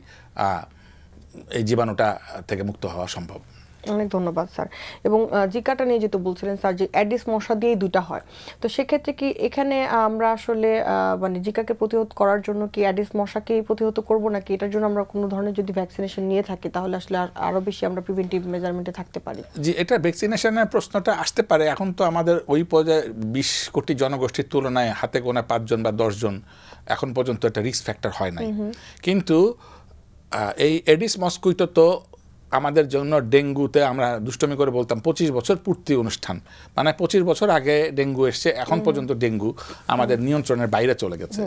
এই জীবাণুটা থেকে মুক্ত হওয়া সম্ভব। অনেক ধন্যবাদ স্যার। এবং জিকাটা নিয়ে যেহেতু বলছিলেন স্যার যে অ্যাডিস মশা দিয়েই দুটা হয়, তো সেক্ষেত্রে কি এখানে আমরা আসলে মানে জিকাকে প্রতিরোধ করার জন্য কি অ্যাডিস মশাকেই প্রতিহত করব, নাকি এটার জন্য আমরা কোনো ধরনের যদি ভ্যাকসিনেশন নিয়ে থাকি তাহলে আসলে আরও বেশি আমরা প্রিভেন্টিভ মেজারমেন্টে থাকতে পারি? জি, এটা ভ্যাকসিনেশনের প্রশ্নটা আসতে পারে। এখন তো আমাদের ওই পর্যায়ে 20 কোটি জনগোষ্ঠীর তুলনায় হাতে গোনা 5 জন বা 10 জন এখন পর্যন্ত একটা রিস্ক ফ্যাক্টর হয় নাই। কিন্তু এই এডিস মস্কুইটো তো আমাদের জন্য ডেঙ্গুতে আমরা দুষ্টমি করে বলতাম 25 বছর পূর্তি অনুষ্ঠান, মানে 25 বছর আগে ডেঙ্গু এসছে, এখন পর্যন্ত ডেঙ্গু আমাদের নিয়ন্ত্রণের বাইরে চলে গেছে।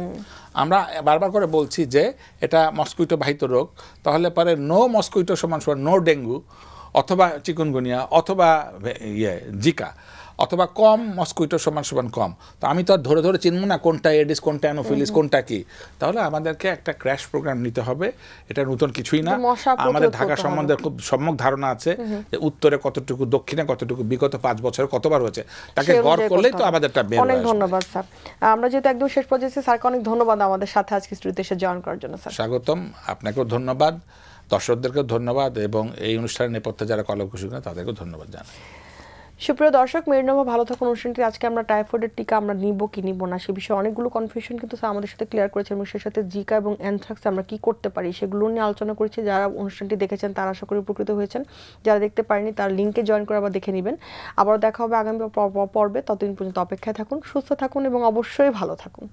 আমরা বারবার করে বলছি যে এটা মস্কুইটো বাহিত রোগ, তাহলে পরে নো মস্কুইটো সমান নো ডেঙ্গু অথবা চিকুনগুনিয়া অথবা জিকা অথবা কম মস্কুইটো সমান সমান কম, তো আমি তো আর ধরে ধরে চিনব না কোনটা এডিস কোনটা অ্যানোফিলিস কোনটা কি। তাহলে আমাদেরকে একটা ক্র্যাশ প্রোগ্রাম নিতে হবে, এটা নতুন কিছুই না। আমাদের ঢাকা সম্বন্ধে খুব সম্যক ধারণা আছে যে উত্তরে কতটুকু, দক্ষিণে কতটুকু, বিগত 5 বছরে কতবার হয়েছে, তাকে গড় করলেই তো আমাদেরটা বের হয়। অনেক ধন্যবাদ স্যার। আমরা যেহেতু একদম শেষ পর্যায়ে স্যারকে অনেক ধন্যবাদ আমাদের সাথে আজকে স্টুডিওতে এসে জয়েন করার জন্য স্যার। স্বাগতম, আপনাকেও ধন্যবাদ, দর্শকদেরকেও ধন্যবাদ, এবং এই অনুষ্ঠানের নেপথ্যে যারা কলকুশলী না তাদেরকেও ধন্যবাদ জানাই। সুপ্রিয় দর্শক, মেডিনোভা ভালো থাকুন অনুষ্ঠানটি আজকে আমরা টাইফয়েডের টিকা আমরা নিব কি নিব না সে বিষয়ে অনেকগুলো কনফিউশন কিন্তু স্যার আমাদের সাথে ক্লিয়ার করেছেন, এবং সেই সাথে জিকা এবং অ্যানথ্রাক্স আমরা কি করতে পারি সেগুলো নিয়ে আলোচনা করেছি। যারা অনুষ্ঠানটি দেখেছেন তারা আশা করি উপকৃত হয়েছেন, যারা দেখতে পারেনি তার লিঙ্কে জয়েন করে আবার দেখে নেবেন। আবার দেখা হবে আগামী পর্বে, ততদিন পর্যন্ত অপেক্ষায় থাকুন, সুস্থ থাকুন এবং অবশ্যই ভালো থাকুন।